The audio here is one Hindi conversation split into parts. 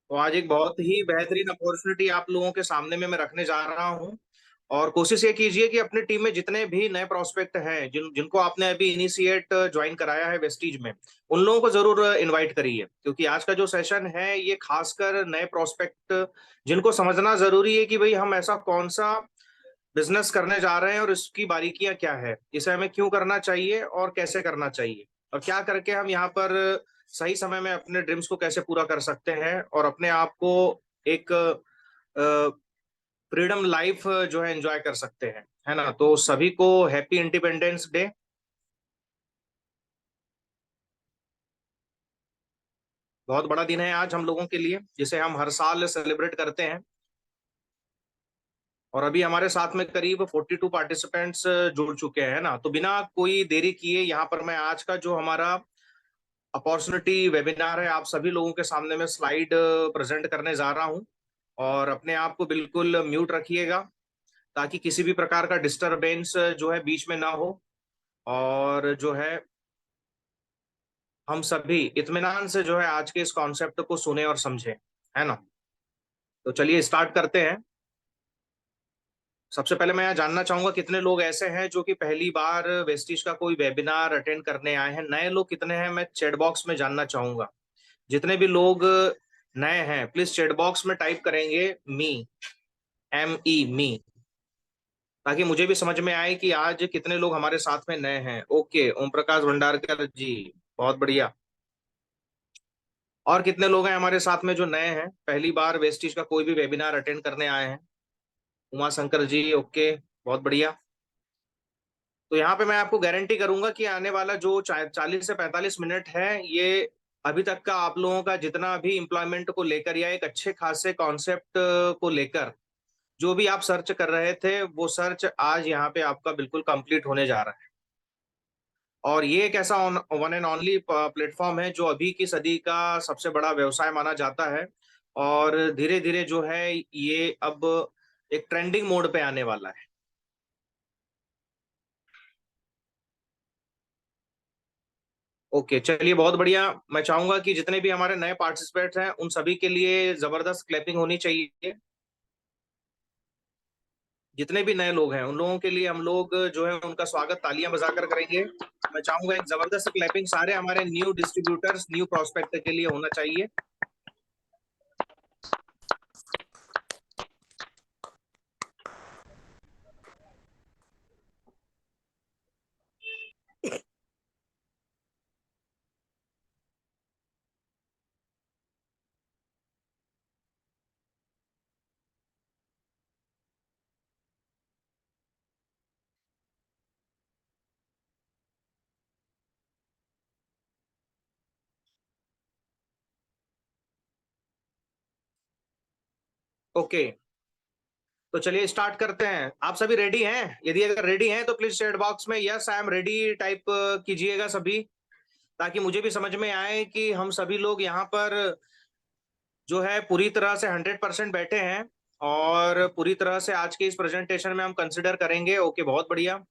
तो आज एक बहुत ही बेहतरीन अपॉर्चुनिटी आप लोगों के सामने में मैं रखने जा रहा हूँ। और कोशिश ये कीजिए कि अपनी टीम में जितने भी नए प्रोस्पेक्ट हैं जिनको आपने अभी इनिशिएट ज्वाइन कराया है वेस्टीज में, उन लोगों को जरूर इनवाइट करिए, क्योंकि आज का जो सेशन है ये खासकर नए प्रोस्पेक्ट जिनको समझना जरूरी है कि भाई हम ऐसा कौन सा बिजनेस करने जा रहे हैं और इसकी बारीकियां क्या है, इसे हमें क्यों करना चाहिए और कैसे करना चाहिए, और क्या करके हम यहाँ पर सही समय में अपने ड्रीम्स को कैसे पूरा कर सकते हैं और अपने आप को एक फ्रीडम लाइफ जो है एंजॉय कर सकते हैं, है ना। तो सभी को हैप्पी इंडिपेंडेंस डे। बहुत बड़ा दिन है आज हम लोगों के लिए, जिसे हम हर साल सेलिब्रेट करते हैं। और अभी हमारे साथ में करीब 42 पार्टिसिपेंट्स जुड़ चुके हैं ना। तो बिना कोई देरी किए यहाँ पर मैं आज का जो हमारा अपॉर्चुनिटी वेबिनार है आप सभी लोगों के सामने में स्लाइड प्रेजेंट करने जा रहा हूँ। और अपने आप को बिल्कुल म्यूट रखिएगा, ताकि किसी भी प्रकार का डिस्टरबेंस जो है बीच में ना हो। और जो है हम सभी इत्मीनान से जो है आज के इस कॉन्सेप्ट को सुने और समझे, है ना। तो चलिए स्टार्ट करते हैं। सबसे पहले मैं यहाँ जानना चाहूंगा कितने लोग ऐसे हैं जो कि पहली बार वेस्टिज का कोई वेबिनार अटेंड करने आए हैं। नए लोग कितने हैं, मैं चैट बॉक्स में जानना चाहूंगा। जितने भी लोग नए हैं प्लीज चैट बॉक्स में टाइप करेंगे मी, मी, ताकि मुझे भी समझ में आए कि आज कितने लोग हमारे साथ में नए हैं। ओके, ओम प्रकाश भंडारकर जी, बहुत बढ़िया। और कितने लोग हैं हमारे साथ में जो नए हैं, पहली बार वेस्टिज का कोई भी वेबिनार अटेंड करने आए हैं? उमा शंकर जी, ओके, बहुत बढ़िया। तो यहाँ पे मैं आपको गारंटी करूंगा कि आने वाला जो 40 से 45 मिनट है, ये अभी तक का आप लोगों का जितना भी इम्प्लॉयमेंट को लेकर या एक अच्छे खासे कॉन्सेप्ट को लेकर जो भी आप सर्च कर रहे थे, वो सर्च आज यहाँ पे आपका बिल्कुल कंप्लीट होने जा रहा है। और ये एक ऐसा वन एंड ओनली प्लेटफॉर्म है जो अभी की सदी का सबसे बड़ा व्यवसाय माना जाता है। और धीरे धीरे जो है ये अब एक ट्रेंडिंग मोड पे आने वाला है। ओके, चलिए, बहुत बढ़िया। मैं चाहूंगा कि जितने भी हमारे नए पार्टिसिपेंट्स हैं उन सभी के लिए जबरदस्त क्लैपिंग होनी चाहिए। जितने भी नए लोग हैं उन लोगों के लिए हम लोग जो है उनका स्वागत तालियां बजाकर करेंगे। मैं चाहूंगा एक जबरदस्त क्लैपिंग सारे हमारे न्यू डिस्ट्रीब्यूटर्स, न्यू प्रोस्पेक्ट के लिए होना चाहिए। ओके, तो चलिए स्टार्ट करते हैं। आप सभी रेडी हैं? यदि अगर रेडी हैं तो प्लीज चैट बॉक्स में yes I am ready type कीजिएगा सभी, ताकि मुझे भी समझ में आए कि हम सभी लोग यहाँ पर जो है पूरी तरह से 100% बैठे हैं और पूरी तरह से आज के इस प्रेजेंटेशन में हम कंसिडर करेंगे। ओके, बहुत बढ़िया।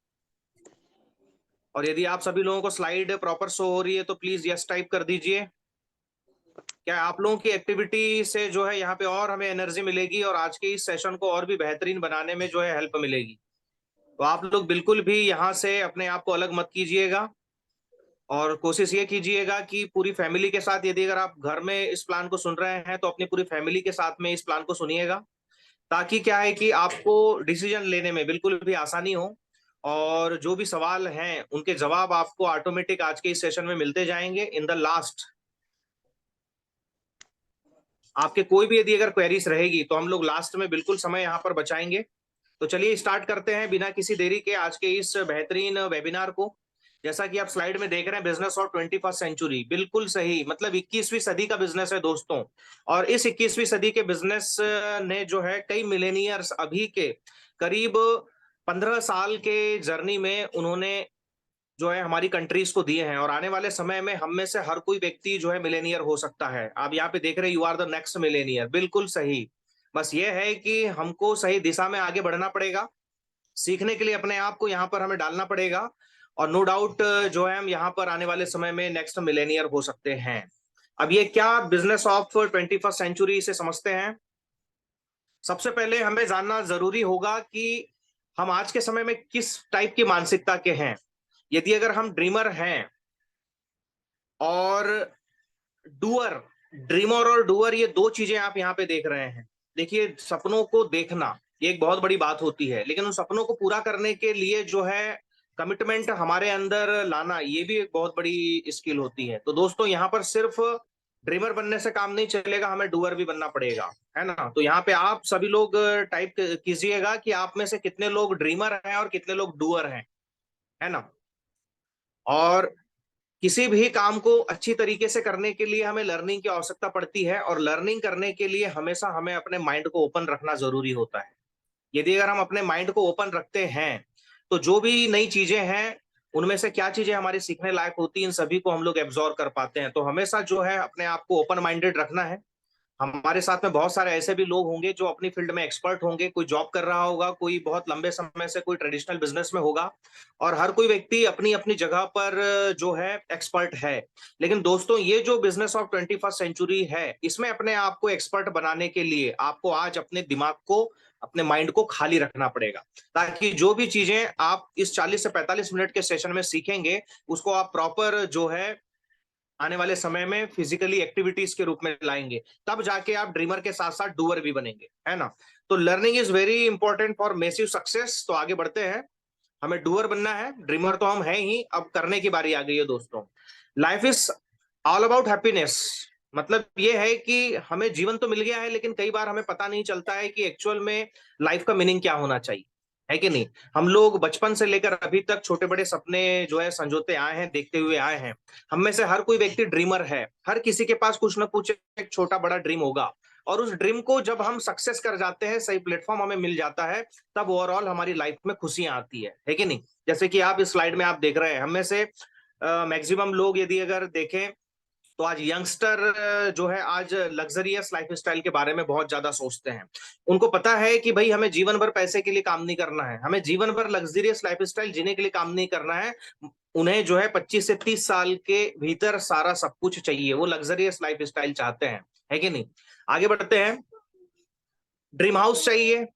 और यदि आप सभी लोगों को स्लाइड प्रॉपर शो हो रही है तो प्लीज यस टाइप कर दीजिए। क्या आप लोगों की एक्टिविटी से जो है यहाँ पे और हमें एनर्जी मिलेगी और आज के इस सेशन को और भी बेहतरीन बनाने में जो है हेल्प मिलेगी। तो आप लोग बिल्कुल भी यहाँ से अपने आप को अलग मत कीजिएगा। और कोशिश ये कीजिएगा कि पूरी फैमिली के साथ, यदि अगर आप घर में इस प्लान को सुन रहे हैं तो अपनी पूरी फैमिली के साथ में इस प्लान को सुनिएगा, ताकि क्या है कि आपको डिसीजन लेने में बिल्कुल भी आसानी हो। और जो भी सवाल हैं उनके जवाब आपको ऑटोमेटिक आज के इस सेशन में मिलते जाएंगे इन द लास्ट। आपके कोई भी यदि अगर क्वेरीज रहेगी तो हम लोग लास्ट में बिल्कुल समय यहाँ पर बचाएंगे। तो चलिए स्टार्ट करते हैं बिना किसी देरी के आज के इस बेहतरीन वेबिनार को। जैसा कि आप स्लाइड में देख रहे हैं, बिजनेस और 21st सेंचुरी, बिल्कुल सही, मतलब 21वीं सदी का बिजनेस है दोस्तों। और इस 21वीं सदी के बिजनेस ने जो है कई मिलेनियर्स अभी के करीब 15 साल के जर्नी में उन्होंने जो है हमारी कंट्रीज को दिए हैं। और आने वाले समय में हम में से हर कोई व्यक्ति जो है मिलेनियर हो सकता है। आप यहाँ पे देख रहे हैं, you are the next millionaire, बिल्कुल सही। बस ये है कि हमको सही दिशा में आगे बढ़ना पड़ेगा, सीखने के लिए अपने आप को यहाँ पर हमें डालना पड़ेगा। और नो डाउट जो है हम यहाँ पर आने वाले समय में नेक्स्ट मिलेनियर हो सकते हैं। अब ये क्या बिजनेस ऑफ 21st सेंचुरी से समझते हैं। सबसे पहले हमें जानना जरूरी होगा कि हम आज के समय में किस टाइप की मानसिकता के हैं। यदि अगर हम ड्रीमर हैं और डूअर, ड्रीमर और डूअर, ये दो चीजें आप यहाँ पे देख रहे हैं। देखिए, सपनों को देखना ये एक बहुत बड़ी बात होती है, लेकिन उन सपनों को पूरा करने के लिए जो है कमिटमेंट हमारे अंदर लाना, ये भी एक बहुत बड़ी स्किल होती है। तो दोस्तों, यहाँ पर सिर्फ ड्रीमर बनने से काम नहीं चलेगा, हमें डूअर भी बनना पड़ेगा, है ना। तो यहाँ पे आप सभी लोग टाइप कीजिएगा कि आप में से कितने लोग ड्रीमर हैं और कितने लोग डूअर हैं, है ना। और किसी भी काम को अच्छी तरीके से करने के लिए हमें लर्निंग की आवश्यकता पड़ती है, और लर्निंग करने के लिए हमेशा हमें अपने माइंड को ओपन रखना जरूरी होता है। यदि अगर हम अपने माइंड को ओपन रखते हैं, तो जो भी नई चीजें हैं, उनमें से क्या चीजें हमारी सीखने लायक होती हैं, इन सभी को हम लोग एब्जॉर्व कर पाते हैं। तो हमेशा जो है अपने आप को ओपन माइंडेड रखना है। हमारे साथ में बहुत सारे ऐसे भी लोग होंगे जो अपनी फील्ड में एक्सपर्ट होंगे, कोई जॉब कर रहा होगा, कोई बहुत लंबे समय से कोई ट्रेडिशनल बिजनेस में होगा, और हर कोई व्यक्ति अपनी अपनी जगह पर जो है एक्सपर्ट है। लेकिन दोस्तों, ये जो बिजनेस ऑफ 21st सेंचुरी है, इसमें अपने आप को एक्सपर्ट बनाने के लिए आपको आज अपने दिमाग को, अपने माइंड को खाली रखना पड़ेगा, ताकि जो भी चीजें आप इस 40 से 45 मिनट के सेशन में सीखेंगे, उसको आप प्रॉपर जो है आने वाले समय में फिजिकली एक्टिविटीज के रूप में लाएंगे। तब जाके आप ड्रीमर के साथ साथ डूअर भी बनेंगे, है ना। तो learning is very important for massive success. तो आगे बढ़ते हैं। हमें डूअर बनना है, ड्रीमर तो हम हैं ही, अब करने की बारी आ गई है दोस्तों। Life is all about happiness. मतलब ये है कि हमें जीवन तो मिल गया है, लेकिन कई बार हमें पता नहीं चलता है कि एक्चुअल में लाइफ का मीनिंग क्या होना चाहिए, है कि नहीं। हम लोग बचपन से लेकर अभी तक छोटे बड़े सपने जो है संजोते आए हैं, देखते हुए आए हैं। हम में से हर कोई व्यक्ति ड्रीमर है, हर किसी के पास कुछ ना कुछ एक छोटा बड़ा ड्रीम होगा। और उस ड्रीम को जब हम सक्सेस कर जाते हैं, सही प्लेटफॉर्म हमें मिल जाता है, तब ओवरऑल हमारी लाइफ में खुशियां आती है कि नहीं। जैसे कि आप इस स्लाइड में आप देख रहे हैं, हम में से मैक्सिमम लोग यदि अगर देखें, तो आज यंगस्टर जो है आज लग्जरियस लाइफस्टाइल के बारे में बहुत ज्यादा सोचते हैं। उनको पता है कि भाई हमें जीवन भर पैसे के लिए काम नहीं करना है, हमें जीवन भर लग्जरियस लाइफस्टाइल जीने के लिए काम नहीं करना है। उन्हें जो है 25 से 30 साल के भीतर सारा सब कुछ चाहिए, वो लग्जरियस लाइफस्टाइल चाहते हैं, है कि नहीं। आगे बढ़ते हैं। ड्रीम हाउस चाहिए।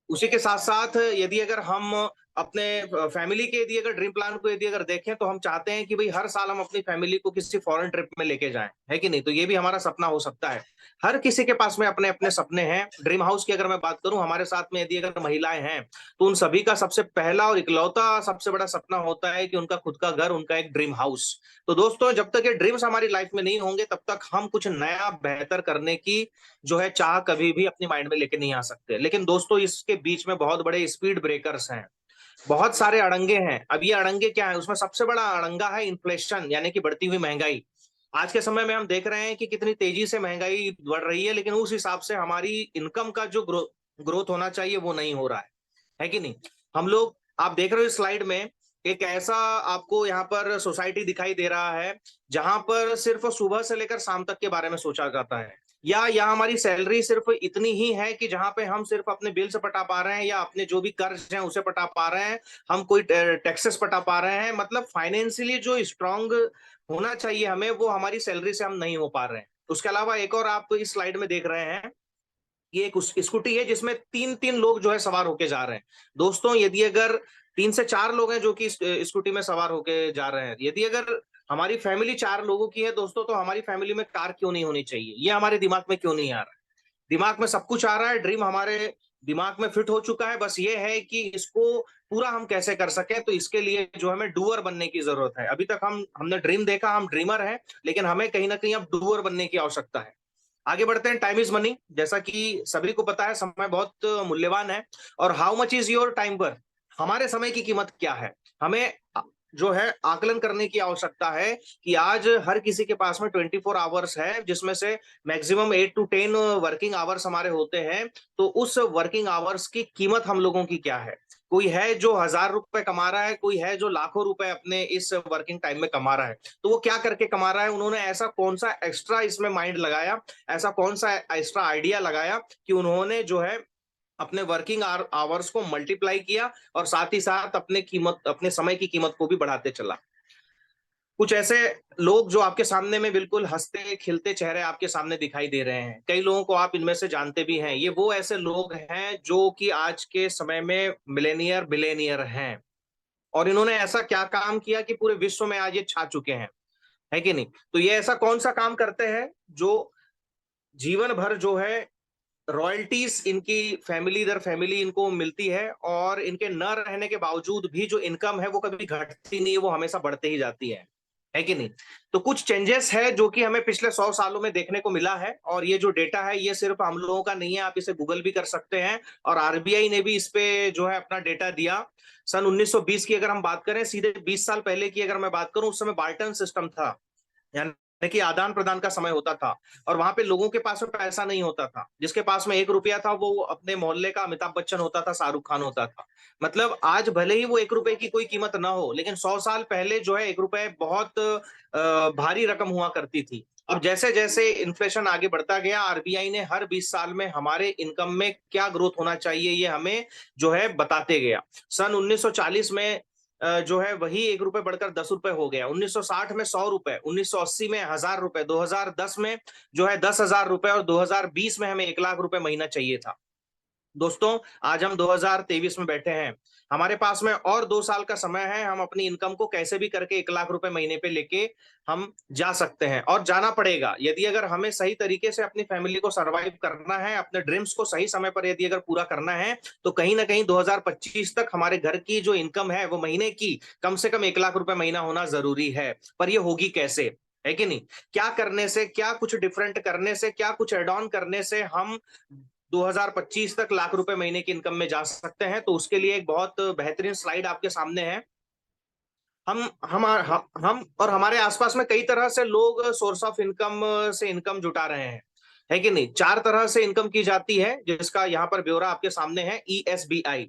उसी के साथ साथ यदि अगर हम अपने फैमिली के यदि अगर ड्रीम प्लान को यदि अगर देखें, तो हम चाहते हैं कि भाई हर साल हम अपनी फैमिली को किसी फॉरेन ट्रिप में लेके जाएं, है कि नहीं। तो ये भी हमारा सपना हो सकता है। हर किसी के पास में अपने अपने सपने हैं। ड्रीम हाउस की अगर मैं बात करूं, हमारे साथ में यदि अगर महिलाएं हैं, तो उन सभी का सबसे पहला और इकलौता सबसे बड़ा सपना होता है कि उनका खुद का घर, उनका एक ड्रीम हाउस। तो दोस्तों, जब तक ये ड्रीम्स हमारी लाइफ में नहीं होंगे, तब तक हम कुछ नया बेहतर करने की जो है चाह कभी भी अपनी माइंड में लेके नहीं आ सकते। लेकिन दोस्तों, इसके बीच में बहुत बड़े स्पीड ब्रेकर्स हैं, बहुत सारे अड़ंगे हैं। अब ये अड़ंगे क्या है, उसमें सबसे बड़ा अड़ंगा है इन्फ्लेशन, यानी कि बढ़ती हुई महंगाई। आज के समय में हम देख रहे हैं कि कितनी तेजी से महंगाई बढ़ रही है, लेकिन उस हिसाब से हमारी इनकम का जो ग्रोथ होना चाहिए वो नहीं हो रहा है कि नहीं। हम लोग, आप देख रहे हो इस स्लाइड में, एक ऐसा आपको यहाँ पर सोसाइटी दिखाई दे रहा है जहां पर सिर्फ सुबह से लेकर शाम तक के बारे में सोचा जाता है, या हमारी सैलरी सिर्फ इतनी ही है कि जहां पे हम सिर्फ अपने बिल से पटा पा रहे हैं, या अपने जो भी कर्ज हैं उसे पटा पा रहे हैं, हम कोई टैक्सेस पटा पा रहे हैं। मतलब फाइनेंशियली जो स्ट्रांग होना चाहिए हमें, वो हमारी सैलरी से हम नहीं हो पा रहे हैं। उसके अलावा एक और आप इस स्लाइड में देख रहे हैं, ये एक स्कूटी है जिसमें तीन तीन लोग जो है सवार होके जा रहे हैं। दोस्तों, यदि अगर 3 से 4 लोग हैं जो कि स्कूटी में सवार होके जा रहे हैं, यदि अगर हमारी फैमिली 4 लोगों की है दोस्तों, तो हमारी फैमिली में कार क्यों नहीं होनी चाहिए, ये हमारे दिमाग में क्यों नहीं आ रहा है। दिमाग में सब कुछ आ रहा है, ड्रीम हमारे दिमाग में फिट हो चुका है, बस ये है कि इसको पूरा हम कैसे कर सके। तो इसके लिए जो हमें डूअर बनने की जरूरत है। अभी तक हमने ड्रीम देखा, हम ड्रीमर हैं, लेकिन हमें कहीं ना कहीं अब डूअर बनने की आवश्यकता है। आगे बढ़ते हैं। टाइम इज मनी, जैसा कि सभी को पता है, समय बहुत मूल्यवान है। और how much is your time पर, हमारे समय की कीमत क्या है, हमें जो है आकलन करने की आवश्यकता है कि आज हर किसी के पास में 24 आवर्स है, जिसमें से मैक्सिमम 8 to 10 वर्किंग आवर्स हमारे होते हैं। तो उस वर्किंग आवर्स की कीमत हम लोगों की क्या है। कोई है जो 1000 रुपए कमा रहा है, कोई है जो लाखों रुपए अपने इस वर्किंग टाइम में कमा रहा है। तो वो क्या करके कमा रहा है, उन्होंने ऐसा कौन सा एक्स्ट्रा इसमें माइंड लगाया, ऐसा कौन सा एक्स्ट्रा आइडिया लगाया कि उन्होंने जो है अपने वर्किंग आवर्स को मल्टीप्लाई किया, और साथ ही साथ अपने समय की कीमत को भी बढ़ाते चला। कुछ ऐसे लोग जो आपके सामने में बिल्कुल हंसते खिलते चेहरे आपके सामने दिखाई दे रहे हैं, कई लोगों को आप इनमें से जानते भी हैं। ये वो ऐसे लोग हैं जो कि आज के समय में मिलेनियर बिलेनियर हैं, और इन्होंने ऐसा क्या काम किया कि पूरे विश्व में आज ये छा चुके हैं, है कि नहीं? तो ये ऐसा कौन सा काम करते हैं जो जीवन भर जो है रॉयल्टीज इनकी फैमिली दर फैमिली इनको मिलती है, और इनके न रहने के बावजूद भी जो इनकम है वो कभी घटती नहीं है, वो हमेशा बढ़ते ही जाती है कि नहीं? तो कुछ चेंजेस है जो कि हमें पिछले 100 सालों में देखने को मिला है, और ये जो डेटा है ये सिर्फ हम लोगों का नहीं है, आप इसे गूगल भी कर सकते हैं। और आरबीआई ने भी इस पे जो है अपना डेटा दिया। सन 1920 की अगर हम बात करें, सीधे 20 साल पहले की अगर मैं बात करूं, उस समय बार्टन सिस्टम था, यानी कि आदान प्रदान का समय होता था, और वहां पे लोगों के पास में पैसा नहीं होता था। जिसके पास में 1 रुपया था वो अपने मोहल्ले का अमिताभ बच्चन होता था, शाहरुख खान होता था। मतलब आज भले ही वो 1 रुपए की कोई कीमत ना हो, लेकिन 100 साल पहले जो है 1 रुपए बहुत भारी रकम हुआ करती थी। अब जैसे जैसे इन्फ्लेशन आगे बढ़ता गया, आरबीआई ने हर 20 साल में हमारे इनकम में क्या ग्रोथ होना चाहिए ये हमें जो है बताते गया। सन 1940 में जो है वही 1 रुपए बढ़कर 10 रुपए हो गया, 1960 में 100 रुपए, 1980 में 1000 रुपए, 2010 में जो है 10,000 रुपए, और 2020 में हमें 1 लाख रुपए महीना चाहिए था। दोस्तों, आज हम 2023 में बैठे हैं, हमारे पास में और 2 साल का समय है, हम अपनी इनकम को कैसे भी करके 1 लाख रुपए महीने पे लेके हम जा सकते हैं, और जाना पड़ेगा। यदि अगर हमें सही तरीके से अपनी फैमिली को सरवाइव करना है, अपने ड्रीम्स को सही समय पर यदि अगर पूरा करना है, तो कहीं ना कहीं 2025 तक हमारे घर की जो इनकम है वो महीने की कम से कम 1 लाख रुपए महीना होना जरूरी है। पर ये होगी कैसे, है कि नहीं? क्या करने से, क्या कुछ डिफरेंट करने से, क्या कुछ एड ऑन करने से हम 2025 तक लाख रुपए महीने की इनकम में जा सकते हैं? तो उसके लिए एक बहुत बेहतरीन स्लाइड आपके सामने है। हम और हमारे आसपास में कई तरह से लोग सोर्स ऑफ इनकम से इनकम जुटा रहे हैं, है कि नहीं? 4 तरह से इनकम की जाती है, जिसका यहाँ पर ब्यौरा आपके सामने है। ESBI,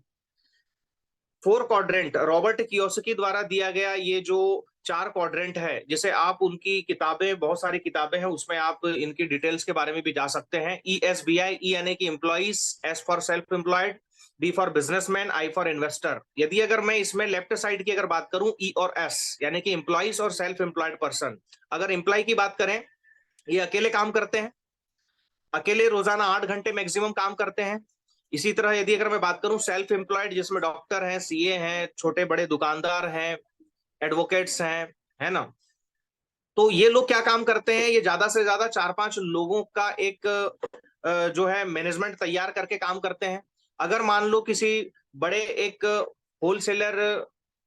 4 क्वाड्रेंट, रॉबर्ट कियोसाकी द्वारा दिया गया ये जो 4 क्वाड्रेंट है, जिसे आप उनकी किताबें, बहुत सारी किताबें हैं, उसमें आप इनकी डिटेल्स के बारे में भी जा सकते हैं। ESBI, ई यानी कि employees, S for self employed, B for businessman, I for investor. यदि अगर मैं इसमें लेफ्ट साइड की अगर बात करूं, ई और एस यानी कि एम्प्लॉइज और सेल्फ एम्प्लॉयड पर्सन। अगर एम्प्लॉय की बात करें, ये अकेले काम करते हैं, अकेले रोजाना 8 घंटे मैक्सिमम काम करते हैं। इसी तरह यदि अगर मैं बात करूं सेल्फ एम्प्लॉयड, जिसमें डॉक्टर हैं, सीए हैं, छोटे बड़े दुकानदार हैं, एडवोकेट्स हैं, है ना? तो ये लोग क्या काम करते हैं? ये ज्यादा से ज्यादा 4-5 लोगों का एक जो है मैनेजमेंट तैयार करके काम करते हैं। अगर मान लो किसी बड़े एक होलसेलर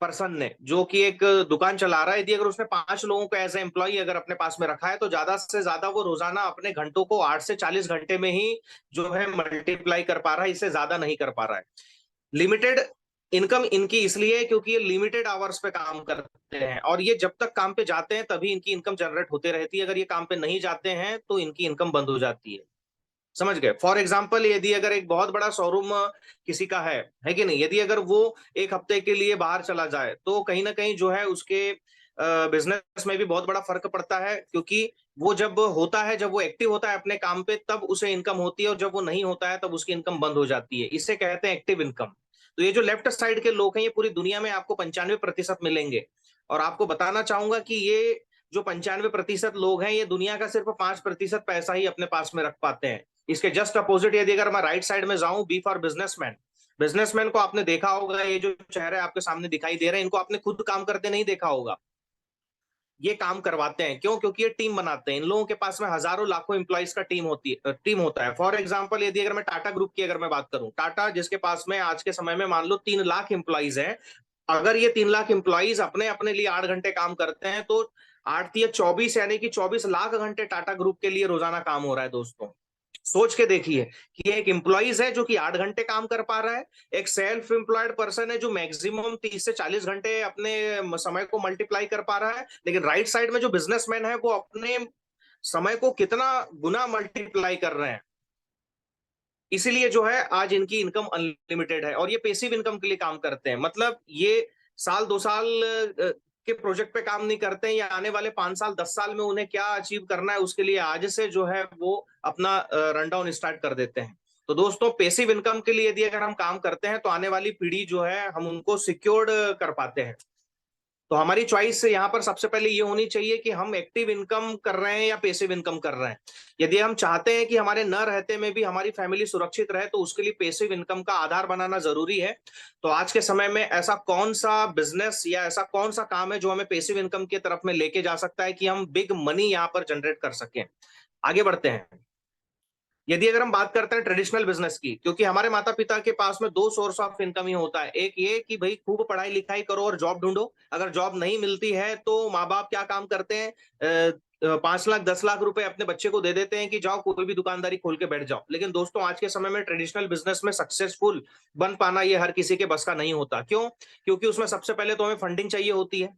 पर्सन ने, जो कि एक दुकान चला रहा है, यदि अगर उसने 5 लोगों को एज ए एम्प्लॉय अगर अपने पास में रखा है, तो ज्यादा से ज्यादा वो रोजाना अपने घंटों को 8 से 40 घंटे में ही जो है मल्टीप्लाई कर पा रहा है, इससे ज्यादा नहीं कर पा रहा है। लिमिटेड इनकम इनकी इसलिए है क्योंकि ये लिमिटेड आवर्स पे काम करते हैं, और ये जब तक काम पे जाते हैं तभी इनकी इनकम जनरेट होते रहती है। अगर ये काम पे नहीं जाते हैं तो इनकी इनकम बंद हो जाती है। समझ गए? फॉर एग्जाम्पल, यदि अगर एक बहुत बड़ा शोरूम किसी का है कि नहीं, यदि अगर वो एक हफ्ते के लिए बाहर चला जाए, तो कहीं ना कहीं जो है उसके बिजनेस में भी बहुत बड़ा फर्क पड़ता है, क्योंकि वो जब होता है, जब वो एक्टिव होता है अपने काम पे, तब उसे इनकम होती है, और जब वो नहीं होता है तब उसकी इनकम बंद हो जाती है। इसे कहते हैं एक्टिव इनकम। तो ये जो लेफ्ट साइड के लोग हैं, ये पूरी दुनिया में आपको 95% मिलेंगे। और आपको बताना चाहूंगा कि ये जो 95% लोग हैं, ये दुनिया का सिर्फ 5% पैसा ही अपने पास में रख पाते हैं। इसके जस्ट अपोजिट यदि अगर मैं राइट साइड में जाऊं, बी फॉर बिजनेसमैन। बिजनेसमैन को आपने देखा होगा, ये जो चेहरे आपके सामने दिखाई दे रहे हैं, इनको आपने खुद काम करते नहीं देखा होगा। ये काम करवाते हैं, क्यों? क्योंकि ये टीम बनाते हैं। इन लोगों के पास में हजारों लाखों एम्प्लॉइज का टीम होता है। फॉर एग्जाम्पल, यदि अगर मैं टाटा ग्रुप की अगर मैं बात करूं, टाटा जिसके पास में आज के समय में मान लो 3 लाख एम्प्लॉइज हैं, अगर ये 3 लाख एम्प्लॉइज अपने अपने लिए 8 घंटे काम करते हैं, तो 8 या 24 यानी कि 24 लाख घंटे टाटा ग्रुप के लिए रोजाना काम हो रहा है। दोस्तों, सोच के देखिए कि एक एम्प्लॉइज है जो कि 8 घंटे काम कर पा रहा है, एक सेल्फ एम्प्लॉयड पर्सन है जो मैक्सिमम 30 से 40 घंटे अपने समय को मल्टीप्लाई कर पा रहा है, लेकिन राइट साइड में जो बिजनेसमैन है वो अपने समय को कितना गुना मल्टीप्लाई कर रहे हैं। इसीलिए जो है आज इनकी इनकम अनलिमिटेड है, और ये पेसिव इनकम के लिए काम करते हैं। मतलब ये साल 2 साल के प्रोजेक्ट पे काम नहीं करते हैं, या आने वाले 5 साल 10 साल में उन्हें क्या अचीव करना है, उसके लिए आज से जो है वो अपना रन डाउन स्टार्ट कर देते हैं। तो दोस्तों, पेसिव इनकम के लिए यदि अगर हम काम करते हैं, तो आने वाली पीढ़ी जो है हम उनको सिक्योर्ड कर पाते हैं। तो हमारी चॉइस यहाँ पर सबसे पहले ये होनी चाहिए कि हम एक्टिव इनकम कर रहे हैं या पैसिव इनकम कर रहे हैं। यदि हम चाहते हैं कि हमारे न रहते में भी हमारी फैमिली सुरक्षित रहे, तो उसके लिए पैसिव इनकम का आधार बनाना जरूरी है। तो आज के समय में ऐसा कौन सा बिजनेस या ऐसा कौन सा काम है जो हमें पैसिव इनकम की तरफ में लेके जा सकता है कि हम बिग मनी यहाँ पर जनरेट कर सकें। आगे बढ़ते हैं। यदि अगर हम बात करते हैं ट्रेडिशनल बिजनेस की, क्योंकि हमारे माता पिता के पास में दो सोर्स ऑफ इनकम ही होता है। एक ये कि भाई खूब पढ़ाई लिखाई करो और जॉब ढूंढो। अगर जॉब नहीं मिलती है तो माँ बाप क्या काम करते हैं, 5 लाख 10 लाख रुपए अपने बच्चे को दे देते हैं कि जाओ कोई भी दुकानदारी खोल के बैठ जाओ। लेकिन दोस्तों आज के समय में ट्रेडिशनल बिजनेस में सक्सेसफुल बन पाना ये हर किसी के बस का नहीं होता। क्यों? क्योंकि उसमें सबसे पहले तो हमें फंडिंग चाहिए होती है।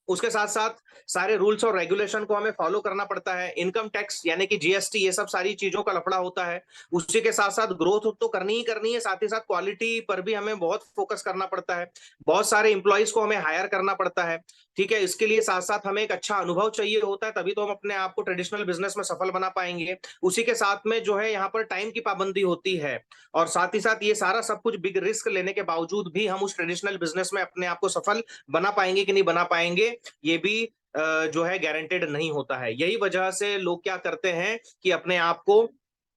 उसके साथ साथ सारे रूल्स और रेगुलेशन को हमें फॉलो करना पड़ता है। इनकम टैक्स यानी कि जीएसटी, ये सब सारी चीजों का लफड़ा होता है। उसी के साथ साथ ग्रोथ तो करनी ही करनी है, साथ ही साथ क्वालिटी पर भी हमें बहुत फोकस करना पड़ता है। बहुत सारे इंप्लॉइज को हमें हायर करना पड़ता है। ठीक है, इसके लिए साथ साथ हमें एक अच्छा अनुभव चाहिए होता है, तभी तो हम अपने आप को ट्रेडिशनल बिजनेस में सफल बना पाएंगे। उसी के साथ में जो है यहाँ पर टाइम की पाबंदी होती है। और साथ ही साथ ये सारा सब कुछ बिग रिस्क लेने के बावजूद भी हम उस ट्रेडिशनल बिजनेस में अपने आप को सफल बना पाएंगे कि नहीं बना पाएंगे, ये भी जो है गारंटेड नहीं होता है। यही वजह से लोग क्या करते हैं कि अपने आप को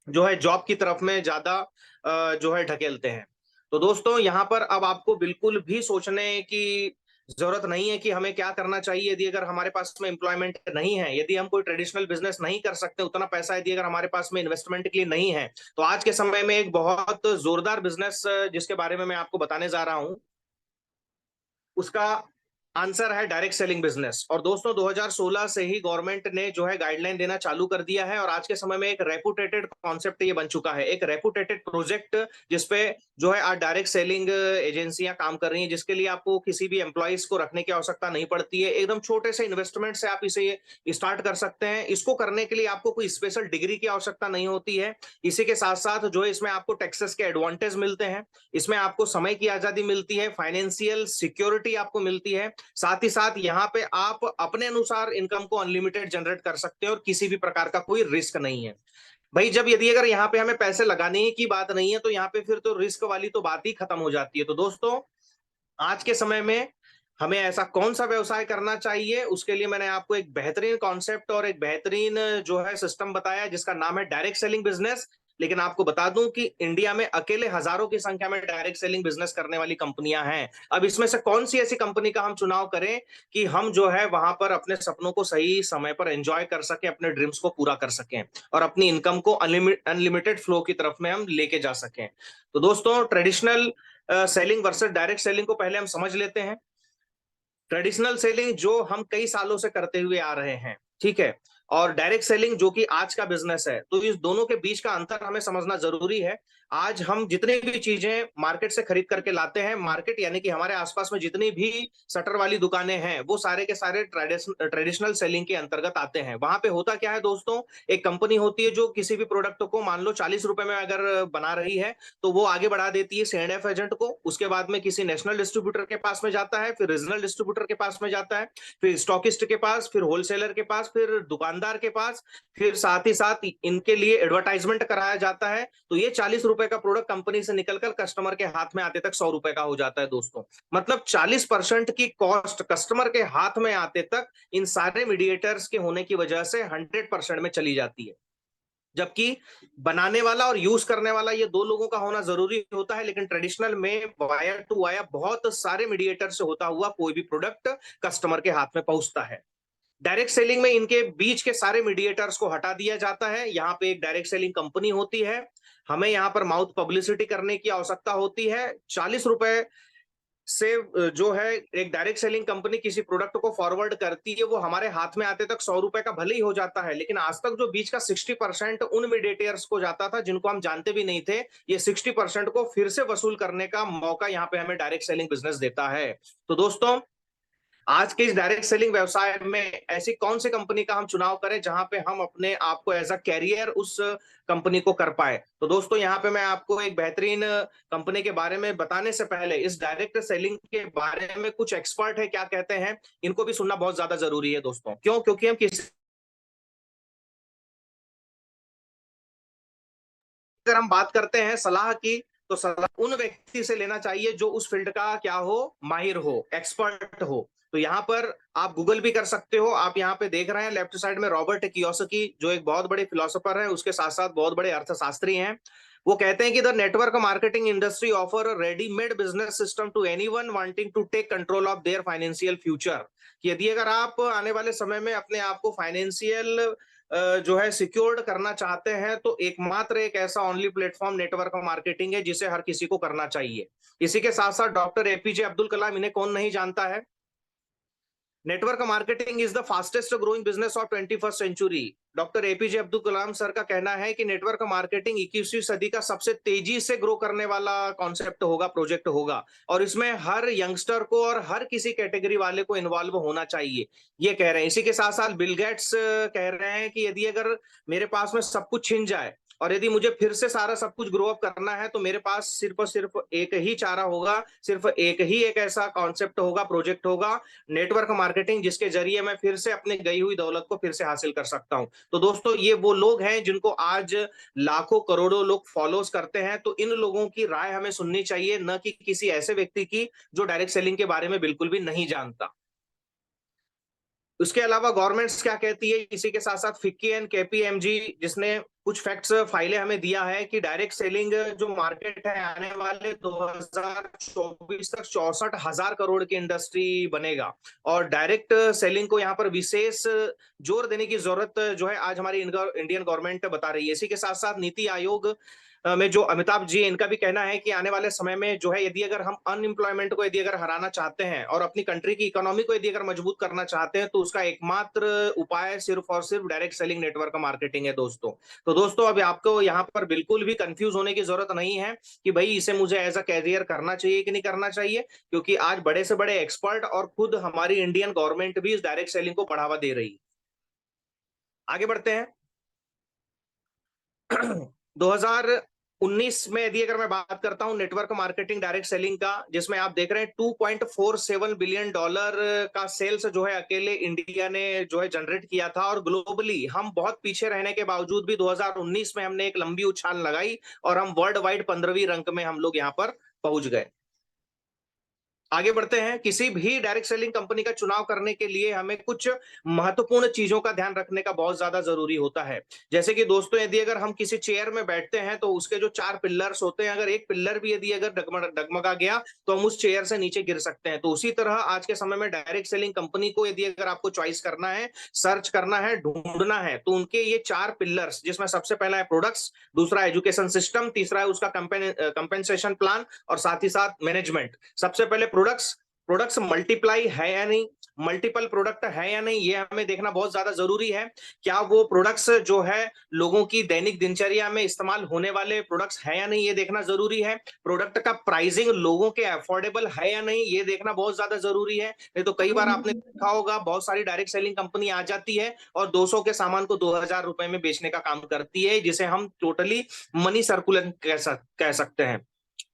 जो है जॉब की तरफ में ज्यादा जो है ढकेलते हैं। तो दोस्तों यहाँ पर अब आपको बिल्कुल भी सोचने की जरूरत नहीं है कि हमें क्या करना चाहिए। यदि अगर हमारे पास में एम्प्लॉयमेंट नहीं है, यदि हम कोई ट्रेडिशनल बिजनेस नहीं कर सकते, उतना पैसा यदि अगर हमारे पास में इन्वेस्टमेंट के लिए नहीं है, तो आज के समय में एक बहुत जोरदार बिजनेस जिसके बारे में मैं आपको बताने जा रहा हूं, उसका आंसर है डायरेक्ट सेलिंग बिजनेस। और दोस्तों 2016 से ही गवर्नमेंट ने जो है गाइडलाइन देना चालू कर दिया है, और आज के समय में एक रेपुटेटेड कॉन्सेप्ट ये बन चुका है, एक रेपुटेटेड प्रोजेक्ट जिसपे जो है आज डायरेक्ट सेलिंग एजेंसियां काम कर रही हैं, जिसके लिए आपको किसी भी एम्प्लॉइज को रखने की आवश्यकता नहीं पड़ती है। एकदम छोटे से इन्वेस्टमेंट से आप इसे स्टार्ट कर सकते हैं। इसको करने के लिए आपको कोई स्पेशल डिग्री की आवश्यकता नहीं होती है। इसी के साथ साथ जो है इसमें आपको टैक्सेस के एडवांटेज मिलते हैं, इसमें आपको समय की आजादी मिलती है, फाइनेंशियल सिक्योरिटी आपको मिलती है। साथ ही साथ यहाँ पे आप अपने अनुसार इनकम को अनलिमिटेड जनरेट कर सकते हैं और किसी भी प्रकार का कोई रिस्क नहीं है। भाई जब यदि अगर यहाँ पे हमें पैसे लगाने की बात नहीं है, तो यहाँ पे फिर तो रिस्क वाली तो बात ही खत्म हो जाती है। तो दोस्तों आज के समय में हमें ऐसा कौन सा व्यवसाय करना चाहिए, उसके लिए मैंने आपको एक बेहतरीन कॉन्सेप्ट और एक बेहतरीन जो है सिस्टम बताया, जिसका नाम है डायरेक्ट सेलिंग बिजनेस। लेकिन आपको बता दूं कि इंडिया में अकेले हजारों की संख्या में डायरेक्ट सेलिंग बिजनेस करने वाली कंपनियां हैं। अब इसमें से कौन सी ऐसी कंपनी का हम चुनाव करें कि हम जो है वहां पर अपने सपनों को सही समय पर एंजॉय कर सकें, अपने ड्रीम्स को पूरा कर सकें और अपनी इनकम को अनलिमिटेड फ्लो की तरफ में हम लेके जा सकें। तो दोस्तों traditional selling versus direct selling को पहले हम समझ लेते हैं। ट्रेडिशनल सेलिंग जो हम कई सालों से करते हुए आ रहे हैं, ठीक है, और डायरेक्ट सेलिंग जो कि आज का बिजनेस है, तो इस दोनों के बीच का अंतर हमें समझना जरूरी है। आज हम जितनी भी चीजें मार्केट से खरीद करके लाते हैं, मार्केट यानी कि हमारे आसपास में जितनी भी शटर वाली दुकानें हैं, वो सारे के सारे ट्रेडिशनल सेलिंग के अंतर्गत आते हैं। वहां पे होता क्या है दोस्तों, एक कंपनी होती है जो किसी भी प्रोडक्ट को मान लो 40 रुपए में अगर बना रही है, तो वो आगे बढ़ा देती है C&F एजेंट को, उसके बाद में किसी नेशनल डिस्ट्रीब्यूटर के पास में जाता है, फिर रीजनल डिस्ट्रीब्यूटर के पास में जाता है, फिर स्टॉकिस्ट के पास, फिर होलसेलर के पास, फिर दुकानदार के पास, फिर साथ ही साथ इनके लिए एडवर्टाइजमेंट कराया जाता है। तो ये 40 रुपए का प्रोडक्ट कंपनी से निकलकर कस्टमर के हाथ में आते तक 100 रुपए का हो जाता है दोस्तों। मतलब 40% की कॉस्ट कस्टमर के हाथ में आते तक इन सारे मीडिएटर्स के होने की वजह से 100% में चली जाती है। जबकि बनाने वाला और यूज करने वाला ये दो लोगों का होना जरूरी होता है, लेकिन ट्रेडिशनल में वायर टू वायर बहुत सारे मीडिएटर से होता हुआ कोई भी प्रोडक्ट कस्टमर के हाथ में पहुंचता है। डायरेक्ट सेलिंग में इनके बीच के सारे मीडिएटर्स को हटा दिया जाता है। यहाँ पे एक डायरेक्ट सेलिंग कंपनी होती है, हमें यहाँ पर माउथ पब्लिसिटी करने की आवश्यकता होती है। 40 रुपए से जो है एक डायरेक्ट सेलिंग कंपनी किसी प्रोडक्ट को फॉरवर्ड करती है, वो हमारे हाथ में आते तक 100 रुपए का भले ही हो जाता है, लेकिन आज तक जो बीच का 60% उन मीडिएटर्स को जाता था जिनको हम जानते भी नहीं थे, ये 60% को फिर से वसूल करने का मौका यहाँ पे हमें डायरेक्ट सेलिंग बिजनेस देता है। तो दोस्तों आज के इस डायरेक्ट सेलिंग व्यवसाय में ऐसी कौन सी कंपनी का हम चुनाव करें जहां पे हम अपने आप को एज अ कैरियर उस कंपनी को कर पाए। तो दोस्तों यहाँ पे मैं आपको एक बेहतरीन कंपनी के बारे में बताने से पहले इस डायरेक्ट सेलिंग के बारे में कुछ एक्सपर्ट है क्या कहते हैं, इनको भी सुनना बहुत ज्यादा जरूरी है दोस्तों। क्यों? क्योंकि हम किसी अगर हम बात करते हैं सलाह की, तो सलाह उन व्यक्ति से लेना चाहिए जो उस फील्ड का क्या हो, माहिर हो, एक्सपर्ट हो। तो यहाँ पर आप गूगल भी कर सकते हो। आप यहाँ पे देख रहे हैं लेफ्ट साइड में रॉबर्ट कियोसाकी, जो एक बहुत बड़े फिलोसोफर है, उसके साथ साथ बहुत बड़े अर्थशास्त्री हैं। वो कहते हैं कि the network marketing industry offer readymade business system to anyone wanting to take control of their financial future. यदि अगर आप आने वाले समय में अपने आप को फाइनेंशियल जो है सिक्योर्ड करना चाहते हैं, तो एकमात्र एक ऐसा ओनली प्लेटफॉर्म नेटवर्क मार्केटिंग है जिसे हर किसी को करना चाहिए। इसी के साथ साथ डॉक्टर एपीजे अब्दुल कलाम, इन्हें कौन नहीं जानता है। Network marketing is the fastest growing business of 21st century. Doctor APJ Abdul Kalam sir का कहना है कि नेटवर्क मार्केटिंग 21वीं सदी का सबसे तेजी से ग्रो करने वाला कॉन्सेप्ट होगा, प्रोजेक्ट होगा, और इसमें हर यंगस्टर को और हर किसी कैटेगरी वाले को इन्वॉल्व होना चाहिए, ये कह रहे हैं। इसी के साथ साथ बिल गेट्स कह रहे हैं कि यदि अगर मेरे पास में सब कुछ छिन जाए और यदि मुझे फिर से सारा सब कुछ ग्रो अप करना है, तो मेरे पास सिर्फ और सिर्फ एक ही चारा होगा, सिर्फ एक ही एक ऐसा कॉन्सेप्ट होगा, प्रोजेक्ट होगा, नेटवर्क मार्केटिंग, जिसके जरिए मैं फिर से अपनी गई हुई दौलत को फिर से हासिल कर सकता हूं। तो दोस्तों, ये वो लोग हैं जिनको आज लाखों करोड़ों लोग फॉलोज करते हैं। तो इन लोगों की राय हमें सुननी चाहिए, न कि किसी ऐसे व्यक्ति की जो डायरेक्ट सेलिंग के बारे में बिल्कुल भी नहीं जानता। उसके अलावा गवर्नमेंट्स क्या कहती है, इसी के साथ साथ फिक्की एंड केपीएमजी, जिसने कुछ फैक्ट्स फाइलें हमें दिया है कि डायरेक्ट सेलिंग जो मार्केट है, आने वाले 2024 तक 64,000 करोड़ की इंडस्ट्री बनेगा। और डायरेक्ट सेलिंग को यहाँ पर विशेष जोर देने की जरूरत जो है आज हमारी इंडियन गवर्नमेंट बता रही है। इसी के साथ साथ नीति आयोग में जो अमिताभ जी, इनका भी कहना है कि आने वाले समय में जो है, यदि अगर हम अनएम्प्लॉयमेंट को यदि अगर हराना चाहते हैं और अपनी कंट्री की इकोनॉमी को यदि अगर मजबूत करना चाहते हैं, तो उसका एकमात्र उपाय सिर्फ और सिर्फ डायरेक्ट सेलिंग नेटवर्क मार्केटिंग है दोस्तों। तो दोस्तों, अब आपको यहाँ पर बिल्कुल भी कंफ्यूज होने की जरूरत नहीं है कि भाई इसे मुझे एज अ कैरियर करना चाहिए कि नहीं करना चाहिए, क्योंकि आज बड़े से बड़े एक्सपर्ट और खुद हमारी इंडियन गवर्नमेंट भी इस डायरेक्ट सेलिंग को बढ़ावा दे रही है। आगे बढ़ते हैं। 2019 में यदि अगर मैं बात करता हूं नेटवर्क मार्केटिंग डायरेक्ट सेलिंग का, जिसमें आप देख रहे हैं $2.47 बिलियन का सेल्स जो है अकेले इंडिया ने जो है जनरेट किया था। और ग्लोबली हम बहुत पीछे रहने के बावजूद भी 2019 में हमने एक लंबी उछाल लगाई और हम वर्ल्ड वाइड 15वीं रैंक में हम लोग यहाँ पर पहुंच गए। आगे बढ़ते हैं। किसी भी डायरेक्ट सेलिंग कंपनी का चुनाव करने के लिए हमें कुछ महत्वपूर्ण चीजों का ध्यान रखने का बहुत ज्यादा जरूरी होता है। जैसे कि दोस्तों, यदि अगर हम किसी चेयर में बैठते हैं तो उसके जो 4 पिल्लर्स होते हैं, अगर एक पिल्लर भी यदि अगर डगमगा गया तो हम उस चेयर से नीचे गिर सकते हैं। तो उसी तरह आज के समय में डायरेक्ट सेलिंग कंपनी को यदि अगर आपको चॉइस करना है, सर्च करना है, ढूंढना है, तो उनके ये 4 पिल्लर्स, जिसमें सबसे पहला है प्रोडक्ट्स, दूसरा एजुकेशन सिस्टम, तीसरा है उसका कंपेंसेशन प्लान, और साथ ही साथ मैनेजमेंट। सबसे पहले प्रोडक्ट्स, प्रोडक्ट्स मल्टीप्लाई है या नहीं, मल्टीपल प्रोडक्ट है या नहीं, ये हमें देखना बहुत ज्यादा जरूरी है। क्या वो प्रोडक्ट्स जो है लोगों की दैनिक दिनचर्या में इस्तेमाल होने वाले प्रोडक्ट्स है या नहीं, ये देखना जरूरी है। प्रोडक्ट का प्राइसिंग लोगों के अफोर्डेबल है या नहीं, ये देखना बहुत ज्यादा जरूरी है। नहीं तो कई बार आपने देखा होगा, बहुत सारी डायरेक्ट सेलिंग कंपनी आ जाती है और 200 के सामान को 2000 रुपए में बेचने का काम करती है, जिसे हम टोटली मनी सर्कुलेशन कह सकते हैं।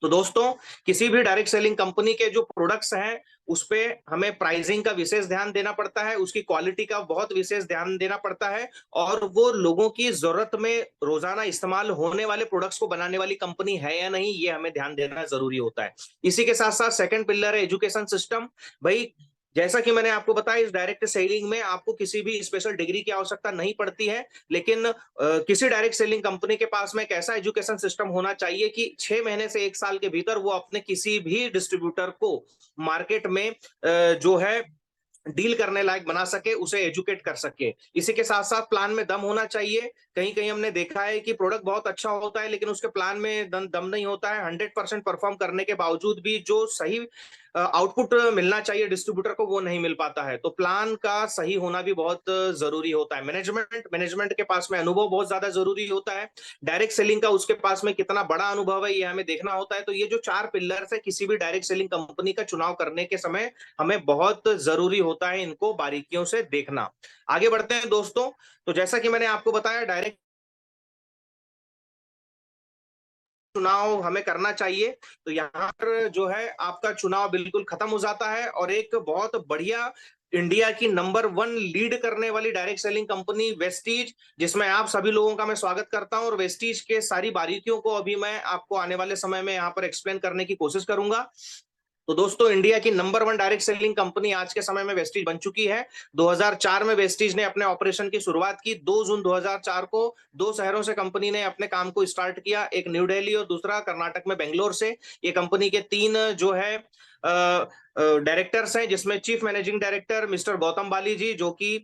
तो दोस्तों, किसी भी डायरेक्ट सेलिंग कंपनी के जो प्रोडक्ट्स हैं, उस पे हमें प्राइसिंग का विशेष ध्यान देना पड़ता है, उसकी क्वालिटी का बहुत विशेष ध्यान देना पड़ता है, और वो लोगों की जरूरत में रोजाना इस्तेमाल होने वाले प्रोडक्ट्स को बनाने वाली कंपनी है या नहीं, ये हमें ध्यान देना जरूरी होता है। इसी के साथ साथ सेकंड पिलर है एजुकेशन सिस्टम। भाई, जैसा कि मैंने आपको बताया, इस डायरेक्ट सेलिंग में आपको किसी भी स्पेशल डिग्री की आवश्यकता नहीं पड़ती है, लेकिन किसी डायरेक्ट सेलिंग कंपनी के पास में एक ऐसा एजुकेशन सिस्टम होना चाहिए कि 6 महीने से 1 साल के भीतर वो अपने किसी भी डिस्ट्रीब्यूटर को मार्केट में जो है डील करने लायक बना सके, उसे एजुकेट कर सके। इसी के साथ साथ प्लान में दम होना चाहिए। कहीं कहीं हमने देखा है कि प्रोडक्ट बहुत अच्छा होता है, लेकिन उसके प्लान में दम नहीं होता है। 100% परफॉर्म करने के बावजूद भी जो सही आउटपुट मिलना चाहिए डिस्ट्रीब्यूटर को, वो नहीं मिल पाता है। तो प्लान का सही होना भी बहुत जरूरी होता है। मैनेजमेंट के पास में अनुभव बहुत ज्यादा जरूरी होता है। डायरेक्ट सेलिंग का उसके पास में कितना बड़ा अनुभव है, ये हमें देखना होता है। तो ये जो 4 पिलर्स है किसी भी डायरेक्ट सेलिंग कंपनी का चुनाव करने के समय, हमें बहुत जरूरी होता है इनको बारीकियों से देखना। आगे बढ़ते हैं दोस्तों। तो जैसा कि मैंने आपको बताया, डायरेक्ट चुनाव हमें करना चाहिए। तो यहाँ पर जो है आपका चुनाव बिल्कुल खत्म हो जाता है, और एक बहुत बढ़िया इंडिया की नंबर 1 लीड करने वाली डायरेक्ट सेलिंग कंपनी वेस्टीज, जिसमें आप सभी लोगों का मैं स्वागत करता हूं। और वेस्टीज के सारी बारीकियों को अभी मैं आपको आने वाले समय में यहाँ पर एक्सप्लेन करने की कोशिश करूंगा। तो दोस्तों इंडिया की नंबर 1 डायरेक्ट सेलिंग कंपनी आज के समय में वेस्टीज बन चुकी है। 2004 में वेस्टीज ने अपने ऑपरेशन की शुरुआत की। 2 जून 2004 को 2 शहरों से कंपनी ने अपने काम को स्टार्ट किया, एक न्यू दिल्ली और दूसरा कर्नाटक में बेंगलोर से। ये कंपनी के 3 जो है डायरेक्टर्स हैं, जिसमें chief managing director mister Gautam Bali ji, जो कि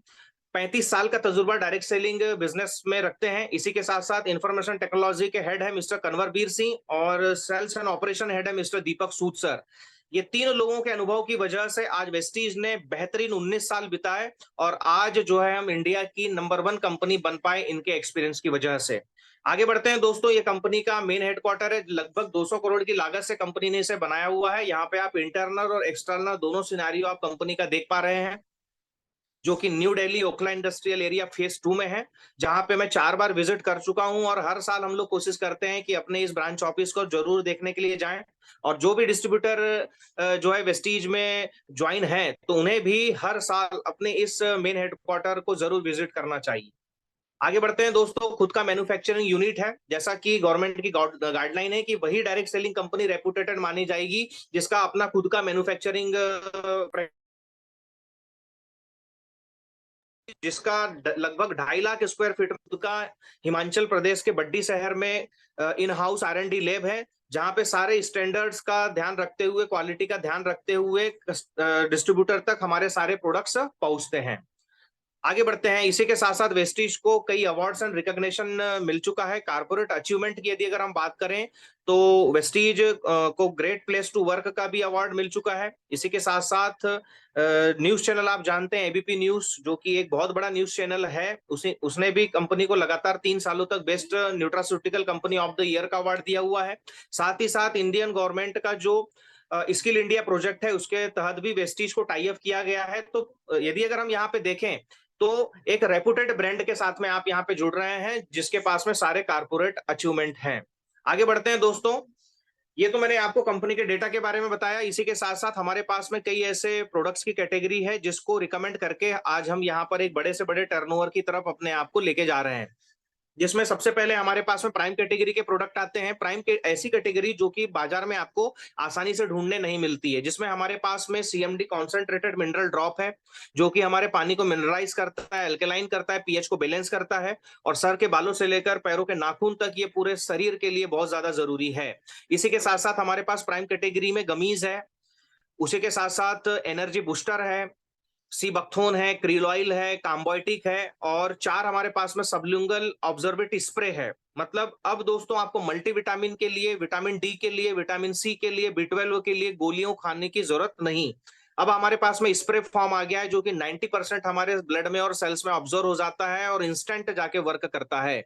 35 साल का तजुर्बा डायरेक्ट सेलिंग बिजनेस में रखते हैं। इसी के साथ साथ इंफॉर्मेशन टेक्नोलॉजी के हेड है मिस्टर कन्वरबीर सिंह और सेल्स एंड ऑपरेशन हेड है मिस्टर दीपक सूद सर। ये तीनों लोगों के अनुभव की वजह से आज वेस्टीज ने बेहतरीन 19 साल बिताए और आज जो है हम इंडिया की नंबर 1 कंपनी बन पाए इनके एक्सपीरियंस की वजह से। आगे बढ़ते हैं दोस्तों। ये कंपनी का मेन हेडक्वार्टर है। लगभग 200 करोड़ की लागत से कंपनी ने इसे बनाया हुआ है। यहाँ पे आप इंटरनल और एक्सटर्नल दोनों सिनेरियो आप कंपनी का देख पा रहे हैं, जो कि new Delhi Okhla industrial area phase 2 में है, जहां पे मैं 4 बार विजिट कर चुका हूं और हर साल हम लोग कोशिश करते हैं कि अपने इस ब्रांच ऑफिस को जरूर देखने के लिए जाएं। और जो भी डिस्ट्रीब्यूटर जो है वेस्टीज में ज्वाइन है, तो उन्हें भी हर साल अपने इस मेन हेडक्वार्टर को जरूर विजिट करना चाहिए। आगे बढ़ते हैं दोस्तों। खुद का मैन्युफैक्चरिंग यूनिट है। जैसा कि गवर्नमेंट की गाइडलाइन है कि वही डायरेक्ट सेलिंग कंपनी रेपुटेटेड मानी जाएगी जिसका अपना खुद का मैन्युफैक्चरिंग, जिसका लगभग 2.5 लाख स्क्वायर फीट का हिमाचल प्रदेश के बड्डी शहर में इन हाउस R&D लैब है, जहां पे सारे स्टैंडर्ड्स का ध्यान रखते हुए, क्वालिटी का ध्यान रखते हुए डिस्ट्रीब्यूटर तक हमारे सारे प्रोडक्ट्स पहुंचते हैं। आगे बढ़ते हैं। इसी के साथ साथ वेस्टीज को कई अवार्ड्स एंड रिकॉग्निशन मिल चुका है। कारपोरेट अचीवमेंट की यदि अगर हम बात करें तो वेस्टीज को ग्रेट प्लेस टू वर्क का भी अवार्ड मिल चुका है। इसी के साथ साथ न्यूज चैनल आप जानते हैं एबीपी न्यूज, जो कि एक बहुत बड़ा न्यूज चैनल है, उसने भी कंपनी को लगातार 3 सालों तक best nutraceutical company of the year का अवार्ड दिया हुआ है। साथ ही साथ इंडियन गवर्नमेंट का जो स्किल इंडिया प्रोजेक्ट है, उसके तहत भी वेस्टीज को टाई अप किया गया है। तो यदि अगर हम यहाँ पे देखें तो एक रेपुटेड ब्रांड के साथ में आप यहाँ पे जुड़ रहे हैं, जिसके पास में सारे कारपोरेट अचीवमेंट हैं। आगे बढ़ते हैं दोस्तों। ये तो मैंने आपको कंपनी के डेटा के बारे में बताया। इसी के साथ साथ हमारे पास में कई ऐसे प्रोडक्ट्स की कैटेगरी है जिसको रिकमेंड करके आज हम यहाँ पर एक बड़े से बड़े टर्नओवर की तरफ अपने आप को लेके जा रहे हैं, जिसमें सबसे पहले हमारे पास में प्राइम कैटेगरी के प्रोडक्ट आते हैं। प्राइम के ऐसी कैटेगरी जो कि बाजार में आपको आसानी से ढूंढने नहीं मिलती है, जिसमें हमारे पास में सीएमडी कॉन्सेंट्रेटेड मिनरल ड्रॉप है, जो कि हमारे पानी को मिनरलाइज करता है, अल्कलाइन करता है, पीएच को बैलेंस करता है और सर के बालों से लेकर पैरों के नाखून तक ये पूरे शरीर के लिए बहुत ज्यादा जरूरी है। इसी के साथ साथ हमारे पास प्राइम कैटेगरी में गमीज है, उसी के साथ साथ एनर्जी बूस्टर है, सी बकथोन है, क्रील ऑयल है, काम्बोइटिक है और 4 हमारे पास में सबल्यूंगल ऑब्जर्वेट स्प्रे है। मतलब अब दोस्तों आपको मल्टीविटामिन के लिए, विटामिन डी के लिए, विटामिन सी के लिए, B12 के लिए गोलियों खाने की जरूरत नहीं। अब हमारे पास में स्प्रे फॉर्म आ गया है, जो कि 90% हमारे ब्लड में और सेल्स में ऑब्जर्व हो जाता है और इंस्टेंट जाके वर्क करता है।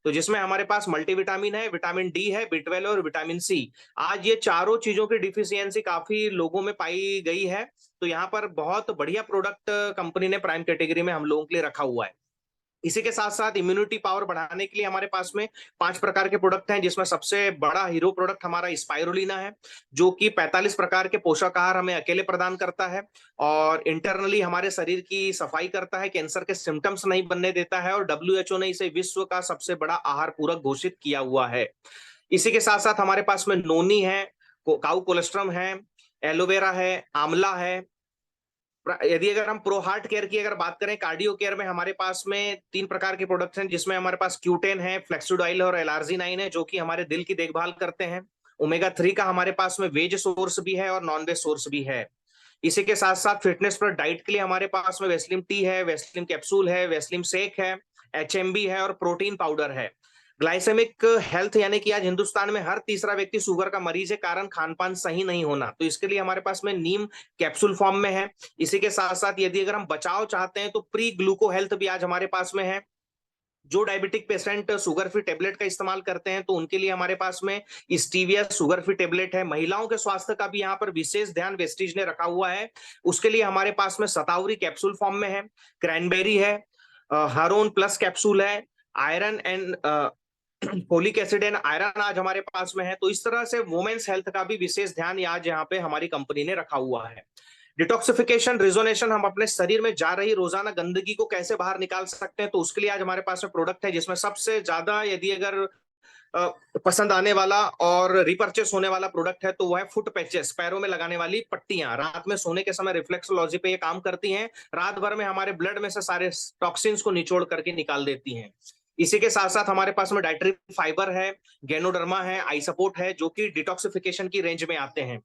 तो जिसमें हमारे पास मल्टीविटामिन है, विटामिन डी है, B12 और विटामिन सी। आज ये चारों चीजों की डिफिशियंसी काफी लोगों में पाई गई है, तो यहाँ पर बहुत बढ़िया प्रोडक्ट कंपनी ने प्राइम कैटेगरी में हम लोगों के लिए रखा हुआ है। इसी के साथ साथ इम्यूनिटी पावर बढ़ाने के लिए हमारे पास में 5 प्रकार के प्रोडक्ट हैं, जिसमें सबसे बड़ा हीरो प्रोडक्ट हमारा स्पाइरुलिना है, जो कि 45 प्रकार के पोषक आहार हमें अकेले प्रदान करता है और इंटरनली हमारे शरीर की सफाई करता है, कैंसर के सिम्टम्स नहीं बनने देता है और WHO ने इसे विश्व का सबसे बड़ा आहार पूरक घोषित किया हुआ है। इसी के साथ साथ हमारे पास में नोनी है, काउ कोलेस्ट्रम है, एलोवेरा है, आंवला है। यदि अगर हम प्रो हार्ट केयर की अगर बात करें, कार्डियो केयर में हमारे पास में 3 प्रकार के प्रोडक्ट्स हैं, जिसमें हमारे पास क्यूटेन है, फ्लेक्सिड ऑयल और एलार्जिनाइन है, जो कि हमारे दिल की देखभाल करते हैं। ओमेगा 3 का हमारे पास में वेज सोर्स भी है और नॉन वेज सोर्स भी है। इसी के साथ साथ फिटनेस पर डाइट के लिए हमारे पास में वेस्लिम टी है, वेस्लिम कैप्सूल है, वेस्लिम शेक है, HMB है और प्रोटीन पाउडर है। ग्लाइसेमिक हेल्थ यानी कि आज हिंदुस्तान में हर तीसरा व्यक्ति शुगर का मरीज है, कारण खान पान सही नहीं होना, तो इसके लिए हमारे पास में नीम कैप्सूल फॉर्म में है। इसी के साथ साथ यदि अगर हम बचाव चाहते हैं तो प्री ग्लूको हेल्थ भी आज हमारे पास में है। जो diabetic patient sugar free tablet का इस्तेमाल करते हैं तो उनके लिए हमारे पास में स्टीविया शुगर फ्री टेबलेट है। महिलाओं के स्वास्थ्य का भी यहाँ पर विशेष ध्यान वेस्टीज ने रखा हुआ है, उसके लिए हमारे पास में सतावरी कैप्सूल फॉर्म में है, क्रैनबेरी है, हारोन प्लस कैप्सूल है, iron and folic acid and iron आज हमारे पास में है। तो इस तरह से वुमेन्स हेल्थ का भी विशेष ध्यान आज यहाँ पे हमारी कंपनी ने रखा हुआ है। डिटॉक्सिफिकेशन रिजोनेशन, हम अपने शरीर में जा रही रोजाना गंदगी को कैसे बाहर निकाल सकते हैं, तो उसके लिए आज हमारे पास में प्रोडक्ट है, जिसमें सबसे ज्यादा यदि अगर पसंद आने वाला और रिपर्चेस होने वाला प्रोडक्ट है, तो वो है फुट पैचेस, पैरों में लगाने वाली पट्टियां। रात में सोने के समय रिफ्लेक्सोलॉजी पे ये काम करती हैं, रात भर में हमारे ब्लड में से सारे टॉक्सिन्स को निचोड़ करके निकाल देती हैं। इसी के साथ साथ हमारे पास में डाइटरी फाइबर है, गैनोडर्मा है, आई सपोर्ट है, जो कि डिटॉक्सिफिकेशन की रेंज में आते हैं।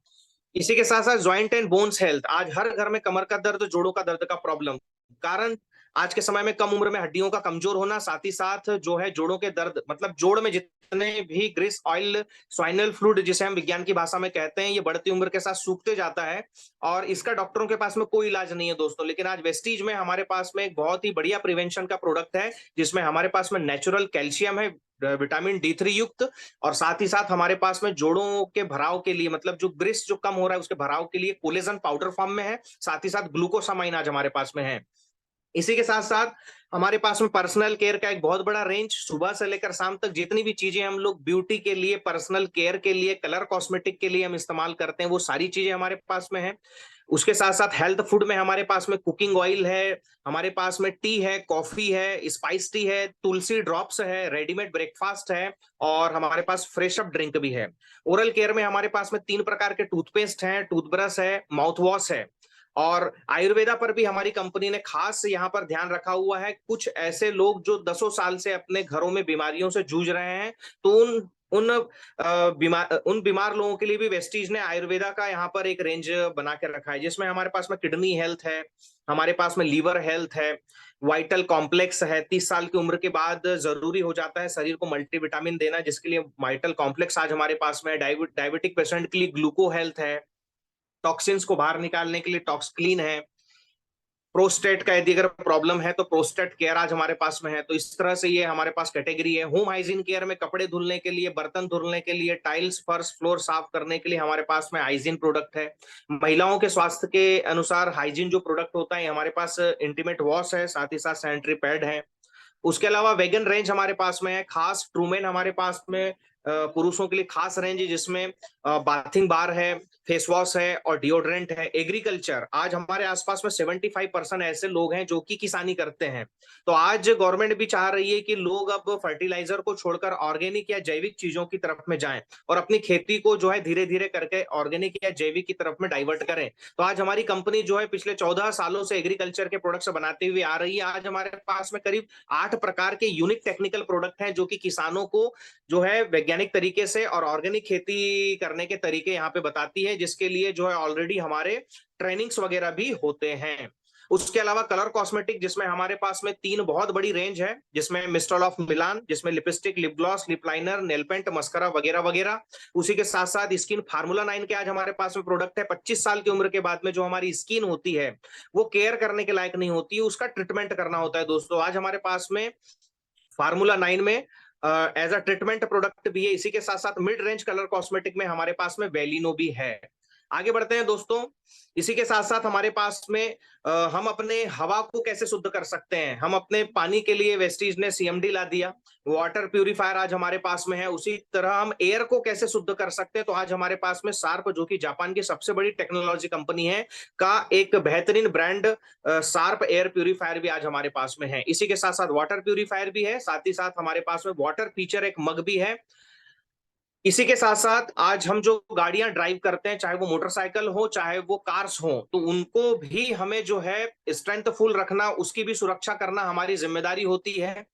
इसी के साथ साथ ज्वाइंट एंड बोन्स हेल्थ, आज हर घर में कमर का दर्द, जोड़ों का दर्द का प्रॉब्लम, कारण आज के समय में कम उम्र में हड्डियों का कमजोर होना, साथ ही साथ जो है जोड़ों के दर्द, मतलब जोड़ में जितने भी ग्रीस ऑयल, स्वाइनल फ्लूइड जिसे हम विज्ञान की भाषा में कहते हैं, ये बढ़ती उम्र के साथ सूखते जाता है और इसका डॉक्टरों के पास में कोई इलाज नहीं है दोस्तों। लेकिन आज वेस्टीज में हमारे पास में एक बहुत ही बढ़िया प्रिवेंशन का प्रोडक्ट है, जिसमें हमारे पास में नेचुरल कैल्शियम है, विटामिन D3 युक्त, और साथ ही साथ हमारे पास में जोड़ों के भराव के लिए, मतलब जो ग्रिस जो कम हो रहा है उसके भराव के लिए कोलेजन पाउडर फॉर्म में है, साथ ही साथ ग्लूकोसामाइन आज हमारे पास में है। इसी के साथ साथ हमारे पास में पर्सनल केयर का एक बहुत बड़ा रेंज, सुबह से लेकर शाम तक जितनी भी चीजें हम लोग ब्यूटी के लिए, पर्सनल केयर के लिए, कलर कॉस्मेटिक के लिए हम इस्तेमाल करते हैं, वो सारी चीजें हमारे पास में है। उसके साथ साथ हेल्थ फूड में हमारे पास में कुकिंग ऑयल है, हमारे पास में टी है, कॉफी है, स्पाइस टी है, तुलसी ड्रॉप्स है, रेडीमेड ब्रेकफास्ट है, और हमारे पास फ्रेश अप ड्रिंक भी है। ओरल केयर में हमारे पास में 3 प्रकार के टूथपेस्ट हैं, टूथब्रश है, माउथ वॉश है, और आयुर्वेदा पर भी हमारी कंपनी ने खास यहाँ पर ध्यान रखा हुआ है। कुछ ऐसे लोग जो दसों साल से अपने घरों में बीमारियों से जूझ रहे हैं, तो उन बीमार लोगों के लिए भी वेस्टीज ने आयुर्वेदा का यहाँ पर एक रेंज बना के रखा है, जिसमें हमारे पास में किडनी हेल्थ है, हमारे पास में लीवर हेल्थ है, वाइटल कॉम्प्लेक्स है। 30 साल की उम्र के बाद जरूरी हो जाता है शरीर को मल्टीविटामिन देना, जिसके लिए वाइटल कॉम्प्लेक्स आज हमारे पास में है। डायबिटिक पेशेंट के लिए ग्लूको हेल्थ है, टॉक्सिन्स को बाहर निकालने के लिए टॉक्स क्लीन है, प्रोस्टेट का यदि अगर प्रॉब्लम है तो प्रोस्टेट केयर आज हमारे पास में है। तो इस तरह से ये हमारे पास कैटेगरी है। होम हाइजीन केयर में कपड़े धुलने के लिए, बर्तन धुलने के लिए, टाइल्स फर्श फ्लोर साफ करने के लिए हमारे पास में हाइजीन प्रोडक्ट है। महिलाओं के स्वास्थ्य के अनुसार हाइजीन जो प्रोडक्ट होता है, हमारे पास इंटीमेट वॉश है, साथ ही साथ सैनिटरी पैड है। उसके अलावा वेगन रेंज हमारे पास में है, खास ट्रूमेन हमारे पास में पुरुषों के लिए खास रेंज है, जिसमें बाथिंग बार है, फेस वॉश है और डिओड्रेंट है। एग्रीकल्चर, आज हमारे आसपास में 75% ऐसे लोग हैं जो कि किसानी करते हैं। तो आज गवर्नमेंट भी चाह रही है कि लोग अब फर्टिलाइजर को छोड़कर ऑर्गेनिक या जैविक चीजों की तरफ में जाएं और अपनी खेती को जो है धीरे धीरे करके ऑर्गेनिक या जैविक की तरफ में डाइवर्ट करें। तो आज हमारी कंपनी जो है पिछले 14 सालों से एग्रीकल्चर के प्रोडक्ट्स बनाते हुए आ रही है। आज हमारे पास में करीब 8 प्रकार के यूनिक टेक्निकल प्रोडक्ट हैं, जो कि किसानों को जो है वैज्ञानिक तरीके से और ऑर्गेनिक खेती करने के तरीके यहाँ पे बताती है, जिसके लिए जो है ऑलरेडी हमारे ट्रेनिंग्स वगैरह भी होते हैं। उसके अलावा कलर कॉस्मेटिक, जिसमें हमारे पास में 3 बहुत बड़ी रेंज है, जिसमें मिस्टर ऑफ मिलान, जिसमें lipstick, lip gloss, lip liner, nail paint, mascara वगैरह वगैरह। उसी के साथ साथ स्किन फार्मूला 9 के आज हमारे पास में प्रोडक्ट है। 25 साल की उम्र के बाद में जो हमारी स्किन होती है वो केयर करने के लायक नहीं होती, उसका ट्रीटमेंट करना होता है दोस्तों। आज हमारे पास में फार्मूला 9 में एज अ ट्रीटमेंट प्रोडक्ट भी है। इसी के साथ साथ मिड रेंज कलर कॉस्मेटिक में हमारे पास में वेलिनो भी है। आगे बढ़ते हैं दोस्तों। इसी के साथ साथ हमारे पास में हम अपने हवा को कैसे शुद्ध कर सकते हैं। हम अपने पानी के लिए वेस्टीज ने CMD ला दिया, वाटर प्यूरिफायर आज हमारे पास में है। उसी तरह हम एयर को कैसे शुद्ध कर सकते हैं, तो आज हमारे पास में शार्प, जो कि जापान की सबसे बड़ी टेक्नोलॉजी कंपनी है, का एक बेहतरीन ब्रांड शार्प एयर प्यूरिफायर भी आज हमारे पास में है। इसी के साथ साथ वाटर प्यूरिफायर भी है, साथ ही साथ हमारे पास में वाटर पिचर एक मग भी है। इसी के साथ साथ आज हम जो गाड़ियां ड्राइव करते हैं, चाहे वो मोटरसाइकिल हो चाहे वो कार्स हो, तो उनको भी हमें जो है स्ट्रेंथफुल रखना, उसकी भी सुरक्षा करना हमारी जिम्मेदारी होती है।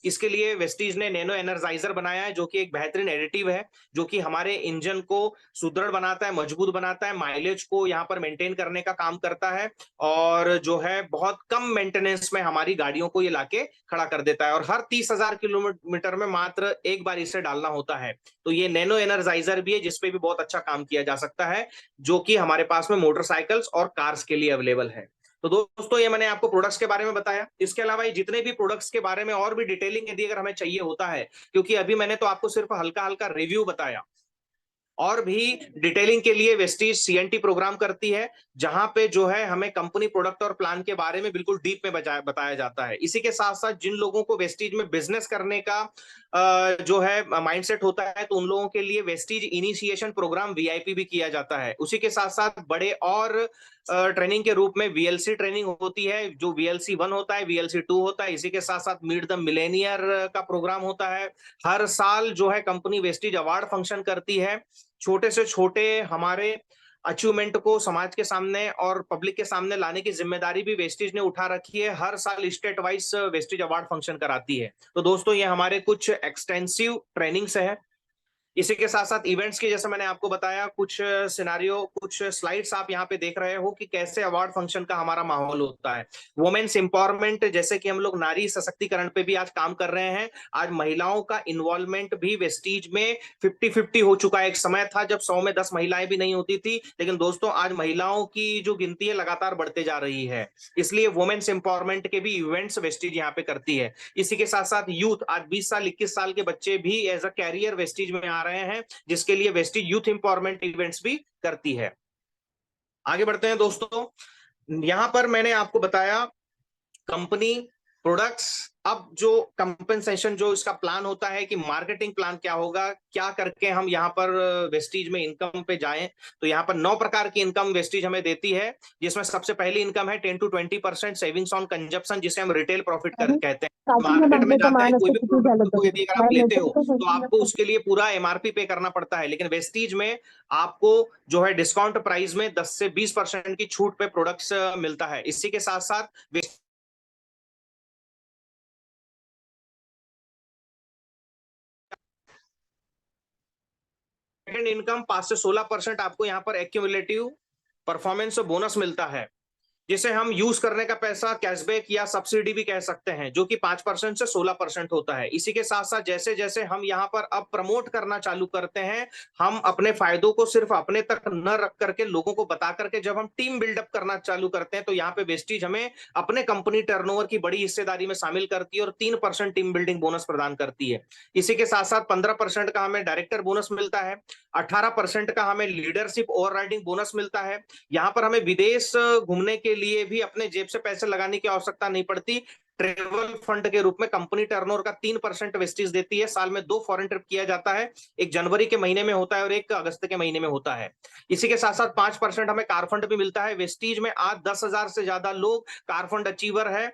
इसके लिए वेस्टीज ने नैनो एनर्जाइजर बनाया है, जो कि एक बेहतरीन एडिटिव है, जो कि हमारे इंजन को सुदृढ़ बनाता है, मजबूत बनाता है, माइलेज को यहाँ पर मेंटेन करने का काम करता है, और जो है बहुत कम मेंटेनेंस में हमारी गाड़ियों को ये लाके खड़ा कर देता है। और हर 30,000 किलोमीटर में मात्र एक बार इसे डालना होता है। तो ये नैनो एनर्जाइजर भी है, जिसपे भी बहुत अच्छा काम किया जा सकता है, जो कि हमारे पास में मोटरसाइकिल्स और कार्स के लिए अवेलेबल है। तो दोस्तों, ये मैंने आपको प्रोडक्ट्स के बारे में बताया। इसके अलावा ये जितने भी प्रोडक्ट्स के बारे में और भी डिटेलिंग यदि अगर हमें चाहिए होता है, क्योंकि अभी मैंने तो आपको सिर्फ हल्का हल्का रिव्यू बताया, और भी डिटेलिंग के लिए वेस्टीज CNT प्रोग्राम करती है। जहां पे जो है हमें कंपनी प्रोडक्ट और प्लान के बारे में बिल्कुल डीप में बताया जाता है। इसी के साथ साथ जिन लोगों को वेस्टीज में बिजनेस करने का जो है माइंडसेट होता है, तो उन लोगों के लिए वेस्टीज इनिशिएशन प्रोग्राम वीआईपी भी किया जाता है। उसी के साथ साथ बड़े और ट्रेनिंग के रूप में वीएलसी ट्रेनिंग होती है, जो वीएलसी 1 होता है, वीएलसी 2 होता है। इसी के साथ साथ मीट द मिलेनियर का प्रोग्राम होता है। हर साल जो है कंपनी वेस्टीज अवार्ड फंक्शन करती है। छोटे से छोटे हमारे अचीवमेंट को समाज के सामने और पब्लिक के सामने लाने की जिम्मेदारी भी वेस्टीज ने उठा रखी है। हर साल state wise Vestige award function कराती है। तो दोस्तों, ये हमारे कुछ एक्सटेंसिव ट्रेनिंग्स है। इसी के साथ साथ इवेंट्स की, जैसे मैंने आपको बताया, कुछ सिनारियो, कुछ स्लाइड्स आप यहाँ पे देख रहे हो कि कैसे अवार्ड फंक्शन का हमारा माहौल होता है। वुमेन्स एम्पावरमेंट, जैसे कि हम लोग नारी सशक्तिकरण पे भी आज काम कर रहे हैं। आज महिलाओं का इन्वॉल्वमेंट भी वेस्टीज में 50-50 हो चुका है। एक समय था जब 100 में 10 महिलाएं भी नहीं होती थी, लेकिन दोस्तों आज महिलाओं की जो गिनती है लगातार बढ़ते जा रही है। इसलिए वुमेन्स एम्पावरमेंट के भी इवेंट्स वेस्टीज यहाँ पे करती है। इसी के साथ साथ यूथ, आज 20 साल 21 साल के बच्चे भी एज अ कैरियर वेस्टीज में आ रहे हैं, जिसके लिए वेस्टीज यूथ एम्पावरमेंट इवेंट्स भी करती है। आगे बढ़ते हैं दोस्तों। यहां पर मैंने आपको बताया कंपनी प्रोडक्ट्स। अब जो कंपनसेशन, जो इसका प्लान होता है कि मार्केटिंग प्लान क्या होगा, क्या करके हम यहाँ पर वेस्टीज में इनकम पे जाएं, तो यहाँ पर 9 प्रकार की इनकम वेस्टीज हमें देती है। जिसमें सबसे पहली इनकम है 10-20% सेविंग्स ऑन कंजप्शन, जिसे हम रिटेल प्रॉफिट कहते हैं। मार्केट में जाते हैं, कोई भी प्रोडक्ट को यदि अगर आप लेते हो तो आपको उसके लिए पूरा एमआरपी पे करना पड़ता है, लेकिन वेस्टीज में आपको जो है डिस्काउंट प्राइस में 10 से 20% की छूट पे प्रोडक्ट्स मिलता है। इसी के साथ साथ सेकंड इनकम 5 से 16% आपको यहाँ पर एक्यूमुलेटिव परफॉर्मेंस बोनस मिलता है, जिसे हम यूज करने का पैसा कैशबैक या सब्सिडी भी कह सकते हैं, जो कि 5% से 16% होता है। इसी के साथ साथ जैसे जैसे हम यहाँ पर अब प्रमोट करना चालू करते हैं, हम अपने फायदों को सिर्फ अपने तक न रख करके लोगों को बता करके जब हम टीम बिल्डअप करना चालू करते हैं, तो यहाँ पे वेस्टीज हमें अपने कंपनी टर्नओवर की बड़ी हिस्सेदारी में शामिल करती है और 3% टीम बिल्डिंग बोनस प्रदान करती है। इसी के साथ साथ 15% का हमें डायरेक्टर बोनस मिलता है। 18% का हमें लीडरशिप ओवरराइडिंग बोनस मिलता है। यहाँ पर हमें विदेश घूमने के लिए भी अपने जेब से पैसे लगाने की आवश्यकता नहीं पड़ती। ट्रेवल फंड के रूप में कंपनी टर्नओवर का 3% वेस्टीज देती है। साल में 2 फॉरेन ट्रिप किया जाता है, एक जनवरी के महीने में होता है और एक अगस्त के महीने में होता है। इसी के साथ साथ 5% हमें कार फंड भी मिलता है। वेस्टीज में आज 10,000 से ज्यादा लोग कार फंड अचीवर है।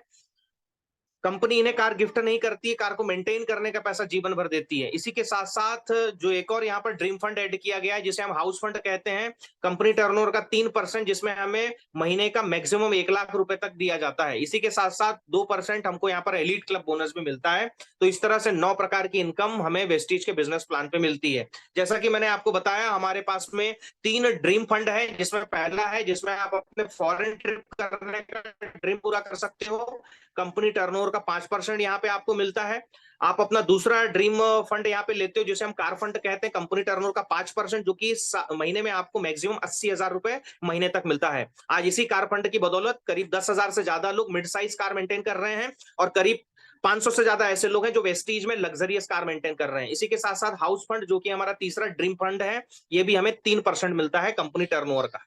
कंपनी इन्हें कार गिफ्ट नहीं करती है, कार को मेंटेन करने का पैसा जीवन भर देती है। इसी के साथ साथ जो एक और यहाँ पर ड्रीम फंड ऐड किया गया है, जिसे हम हाउस फंड कहते हैं। कंपनी टर्नओवर का 3%, जिसमें हमें महीने का मैक्सिमम 1 लाख रुपए तक दिया जाता है। इसी के साथ साथ 2% हमको यहाँ पर एलीट क्लब बोनस भी मिलता है। तो इस तरह से 9 प्रकार की इनकम हमें वेस्टीज के बिजनेस प्लान पे मिलती है। जैसा कि मैंने आपको बताया, हमारे पास में 3 ड्रीम फंड है, जिसमें पहला है जिसमें आप अपने फॉरेन ट्रिप करने का ड्रीम पूरा कर सकते हो। कंपनी टर्नओवर का 5% यहाँ पे आपको मिलता है। आप अपना दूसरा ड्रीम फंड यहाँ पे लेते हो, जिसे हम कार फंड कहते हैं। कंपनी टर्नओवर का 5%, जो कि महीने में आपको मैक्सिमम 80,000 रुपए महीने तक मिलता है। आज इसी कार फंड की बदौलत करीब 10,000 से ज्यादा लोग मिड साइज कार मेंटेन कर रहे हैं और करीब 500 से ज्यादा ऐसे लोग हैं जो वेस्टीज में लग्जरियस कार मेंटेन कर रहे हैं। इसी के साथ साथ हाउस फंड, जो कि हमारा तीसरा ड्रीम फंड है, ये भी हमें 3% मिलता है कंपनी टर्नओवर का।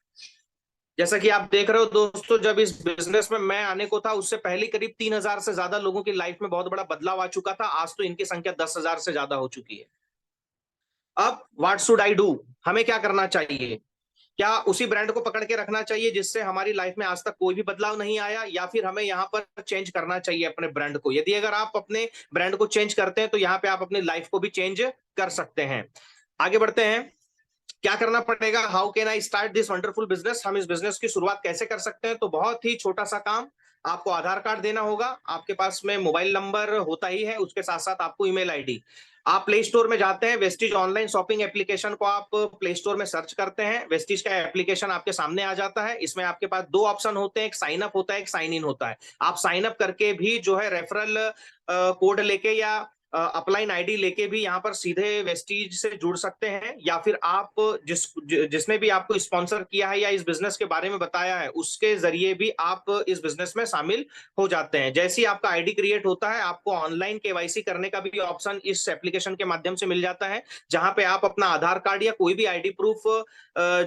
जैसा कि आप देख रहे हो दोस्तों, जब इस बिजनेस में मैं आने को था, उससे पहले करीब 3,000 से ज्यादा लोगों की लाइफ में बहुत बड़ा बदलाव आ चुका था। आज तो इनकी संख्या 10,000 से ज्यादा हो चुकी है। अब व्हाट शुड आई डू, हमें क्या करना चाहिए? क्या उसी ब्रांड को पकड़ के रखना चाहिए जिससे हमारी लाइफ में आज तक कोई भी बदलाव नहीं आया, या फिर हमें यहाँ पर चेंज करना चाहिए अपने ब्रांड को? यदि अगर आप अपने ब्रांड को चेंज करते हैं, तो यहाँ पे आप अपनी लाइफ को भी चेंज कर सकते हैं। आगे बढ़ते हैं। क्या करना पड़ेगा? How can I start this wonderful business, हम इस बिजनेस की शुरुआत कैसे कर सकते हैं? तो बहुत ही छोटा सा काम, आपको आधार कार्ड देना होगा, आपके पास में मोबाइल नंबर होता ही है, उसके साथ साथ आपको ईमेल आईडी। आप प्ले स्टोर में जाते हैं, वेस्टीज ऑनलाइन शॉपिंग एप्लीकेशन को आप प्ले स्टोर में सर्च करते हैं। वेस्टीज का एप्लीकेशन आपके सामने आ जाता है। इसमें आपके पास 2 ऑप्शन होते हैं, एक साइन अप होता है, एक साइन इन होता है। आप साइन अप करके भी जो है रेफरल कोड लेके या अपलाइन आईडी लेके भी यहाँ पर सीधे वेस्टीज से जुड़ सकते हैं, या फिर आप जिसने भी आपको स्पॉन्सर किया है या इस बिजनेस के बारे में बताया है उसके जरिए भी आप इस बिजनेस में शामिल हो जाते हैं। जैसे ही आपका आईडी क्रिएट होता है, आपको ऑनलाइन केवाईसी करने का भी ऑप्शन इस एप्लीकेशन के माध्यम से मिल जाता है, जहां पे आप अपना आधार कार्ड या कोई भी आईडी प्रूफ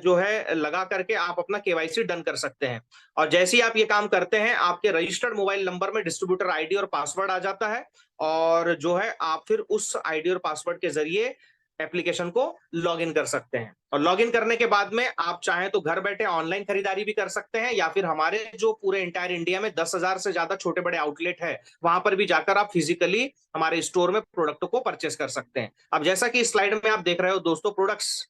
जो है लगा करके आप अपना केवाईसी डन कर सकते हैं। और जैसे ही आप ये काम करते हैं, आपके रजिस्टर्ड मोबाइल नंबर में डिस्ट्रीब्यूटर आईडी और पासवर्ड आ जाता है, और जो है आप फिर उस आईडी और पासवर्ड के जरिए एप्लीकेशन को लॉग इन कर सकते हैं। और लॉग इन करने के बाद में आप चाहें तो घर बैठे ऑनलाइन खरीदारी भी कर सकते हैं, या फिर हमारे जो पूरे इंटायर इंडिया में 10,000 से ज्यादा छोटे बड़े आउटलेट है, वहां पर भी जाकर आप फिजिकली हमारे स्टोर में प्रोडक्ट को परचेस कर सकते हैं। अब जैसा कि इस स्लाइड में आप देख रहे हो दोस्तों, प्रोडक्ट्स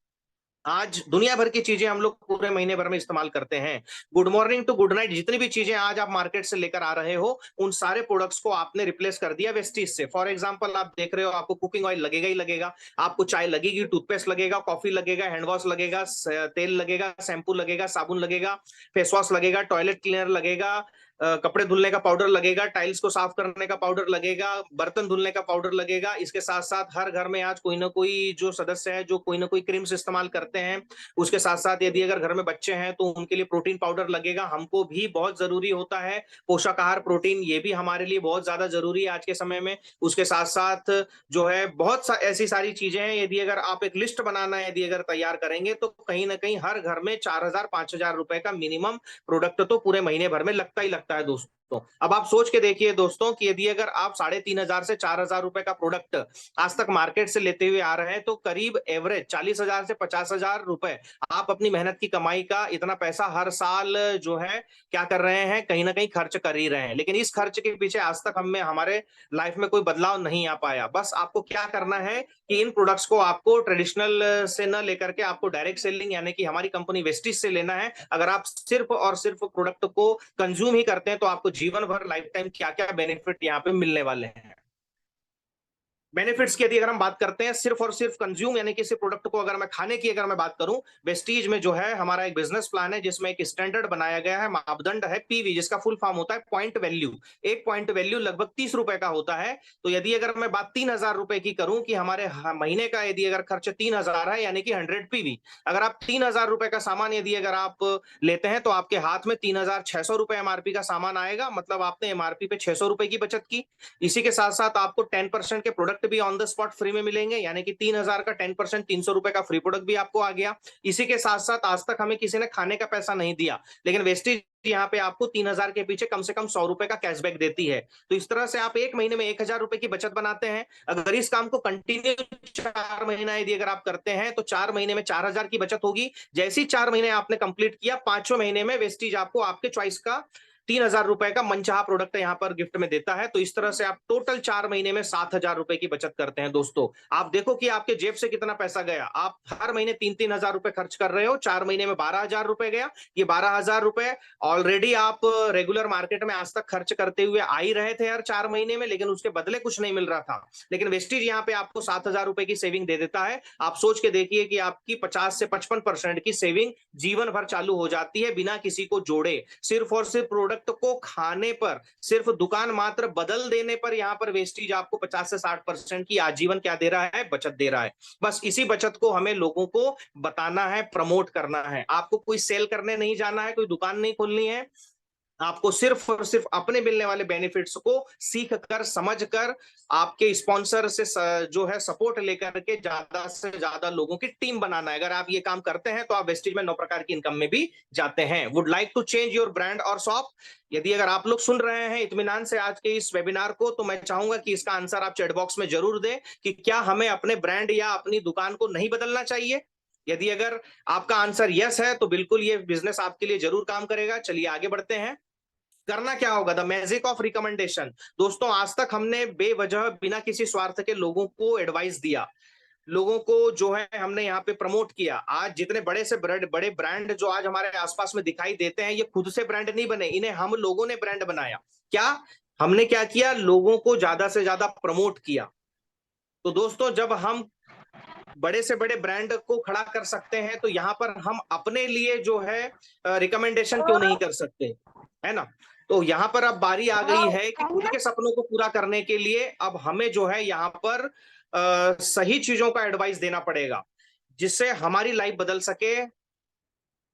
आज दुनिया भर की चीजें हम लोग पूरे महीने भर में इस्तेमाल करते हैं। Good morning to good night, जितनी भी चीजें आज आप मार्केट से लेकर आ रहे हो, उन सारे प्रोडक्ट्स को आपने रिप्लेस कर दिया वेस्टीज से। फॉर एग्जांपल आप देख रहे हो, आपको कुकिंग ऑयल लगेगा ही लगेगा, आपको चाय लगेगी, टूथपेस्ट लगेगा, कॉफी लगेगा, हैंड वॉश लगेगा, तेल लगेगा, शैम्पू लगेगा, साबुन लगेगा, फेस वॉश लगेगा, टॉयलेट क्लीनर लगेगा, कपड़े धुलने का पाउडर लगेगा, टाइल्स को साफ करने का पाउडर लगेगा, बर्तन धुलने का पाउडर लगेगा। इसके साथ साथ हर घर में आज कोई ना कोई जो सदस्य है जो कोई ना कोई क्रीम्स इस्तेमाल करते हैं। उसके साथ साथ यदि अगर घर में बच्चे हैं तो उनके लिए प्रोटीन पाउडर लगेगा, हमको भी बहुत जरूरी होता है। पोषक आहार प्रोटीन, ये भी हमारे लिए बहुत ज्यादा जरूरी है आज के समय में। उसके साथ साथ जो है ऐसी सारी चीजें हैं, यदि अगर आप एक लिस्ट बनाना यदि अगर तैयार करेंगे तो कहीं ना कहीं हर घर में 4,000-5,000 रुपए का मिनिमम प्रोडक्ट तो पूरे महीने भर में लगता ही लगता है दोस्तों। अब आप सोच के देखिए दोस्तों कि यदि अगर आप 3,500 से 4,000 रुपए का प्रोडक्ट आज तक मार्केट से लेते हुए आ रहे हैं, तो करीब एवरेज 40,000 से 50,000 रुपए आप अपनी मेहनत की कमाई का इतना पैसा हर साल जो है क्या कर रहे हैं, कहीं ना कहीं खर्च कर ही रहे हैं। लेकिन इस खर्च के पीछे आज तक हमें हमारे लाइफ में कोई बदलाव नहीं आ पाया। बस आपको क्या करना है कि इन प्रोडक्ट्स को आपको ट्रेडिशनल से न लेकर के आपको डायरेक्ट सेलिंग यानी कि हमारी कंपनी वेस्टिज से लेना है। अगर आप सिर्फ और सिर्फ प्रोडक्ट को कंज्यूम ही करते हैं तो आपको जीवन भर लाइफ टाइम क्या क्या बेनिफिट यहाँ पे मिलने वाले हैं। बेनिफिट्स की यदि अगर हम बात करते हैं सिर्फ और सिर्फ कंज्यूम यानी कि सिर्फ प्रोडक्ट को अगर मैं खाने की अगर मैं बात करूं, वेस्टीज में जो है हमारा एक बिजनेस प्लान है जिसमें एक स्टैंडर्ड बनाया गया है, मापदंड है पीवी, जिसका फुल फॉर्म होता है पॉइंट वैल्यू। एक पॉइंट वैल्यू लगभग 30 रुपए का होता है। तो यदि अगर मैं बात 3,000 रुपए की करूं कि हमारे महीने का यदि अगर खर्च 3,000 है यानी कि 100 पीवी, अगर आप 3,000 रुपए का सामान यदि अगर आप लेते हैं तो आपके हाथ में 3,600 रुपए एमआरपी का सामान आएगा, मतलब आपने एमआरपी पे 600 रुपए की बचत की। इसी के साथ साथ आपको 10% के प्रोडक्ट भी ऑन द स्पॉट फ्री में मिलेंगे, यानी कि 3,000 का 10% 300 रुपए का फ्री प्रोडक्ट भी आपको आ गया। इसी के साथ साथ आज तक हमें किसी ने खाने का पैसा नहीं दिया, लेकिन वेस्टेज यहाँ पे आपको 3,000 के पीछे कम से कम 100 रुपए का कैशबैक देती है। तो इस तरह से आप एक महीने में 1,000 रुपए की बचत बनाते हैं। अगर इस काम को कंटिन्यू 4 महीना यदि अगर आप करते हैं तो 4 महीने में 4,000 की बचत होगी। जैसे ही 4 महीने आपने कंप्लीट किया, 5वें महीने में वेस्टीज आपको आपके चॉइस का 3,000 रुपए का मनचाहा प्रोडक्ट यहाँ पर गिफ्ट में देता है। तो इस तरह से आप टोटल 4 महीने में 7,000 रुपए की बचत करते हैं दोस्तों। आप देखो कि आपके जेब से कितना पैसा गया। आप हर महीने 3-3 हजार रुपए खर्च कर रहे हो, 4 महीने में 12,000 रुपए गया। ये 12,000 रुपए ऑलरेडी आप रेगुलर मार्केट में आज तक खर्च करते हुए आ ही रहे थे हर 4 महीने में, लेकिन उसके बदले कुछ नहीं मिल रहा था। लेकिन वेस्टीज यहाँ पे आपको 7,000 रुपए की सेविंग दे देता है। आप सोच के देखिए कि आपकी 50 से 55% की सेविंग जीवन भर चालू हो जाती है बिना किसी को जोड़े। सिर्फ और सिर्फ प्रोडक्ट को खाने पर, सिर्फ दुकान मात्र बदल देने पर यहाँ पर वेस्टीज आपको 50 से 60% की आजीवन क्या दे रहा है, बचत दे रहा है। बस इसी बचत को हमें लोगों को बताना है, प्रमोट करना है। आपको कोई सेल करने नहीं जाना है, कोई दुकान नहीं खोलनी है। आपको सिर्फ और सिर्फ अपने मिलने वाले बेनिफिट्स को सीख कर, समझ कर, आपके स्पॉन्सर से जो है सपोर्ट लेकर के ज्यादा से ज्यादा लोगों की टीम बनाना है। अगर आप ये काम करते हैं तो आप वेस्टेज में 9 प्रकार की इनकम में भी जाते हैं। Would like to change your brand और शॉप? यदि अगर आप लोग सुन रहे हैं इत्मीनान से आज के इस वेबिनार को, तो मैं चाहूंगा कि इसका आंसर आप चैट बॉक्स में जरूर दें कि क्या हमें अपने ब्रांड या अपनी दुकान को नहीं बदलना चाहिए। यदि अगर आपका आंसर यस है तो बिल्कुल ये बिजनेस आपके लिए जरूर काम करेगा। चलिए आगे बढ़ते हैं। करना क्या होगा, द मैजिक ऑफ रिकमेंडेशन। दोस्तों आज तक हमने बेवजह बिना किसी स्वार्थ के लोगों को एडवाइस दिया, लोगों को जो है हमने यहाँ पे प्रमोट किया। आज जितने बड़े से बड़े ब्रांड जो आज हमारे आसपास में दिखाई देते हैं, ये खुद से ब्रांड नहीं बने, इन्हें हम लोगों ने ब्रांड बनाया। क्या हमने क्या किया, लोगों को ज्यादा से ज्यादा प्रमोट किया। तो दोस्तों जब हम बड़े से बड़े ब्रांड को खड़ा कर सकते हैं, तो यहाँ पर हम अपने लिए जो है रिकमेंडेशन क्यों नहीं कर सकते, है ना। तो यहाँ पर अब बारी आ गई है कि खुद के सपनों को पूरा करने के लिए अब हमें जो है यहाँ पर सही चीजों का एडवाइस देना पड़ेगा, जिससे हमारी लाइफ बदल सके।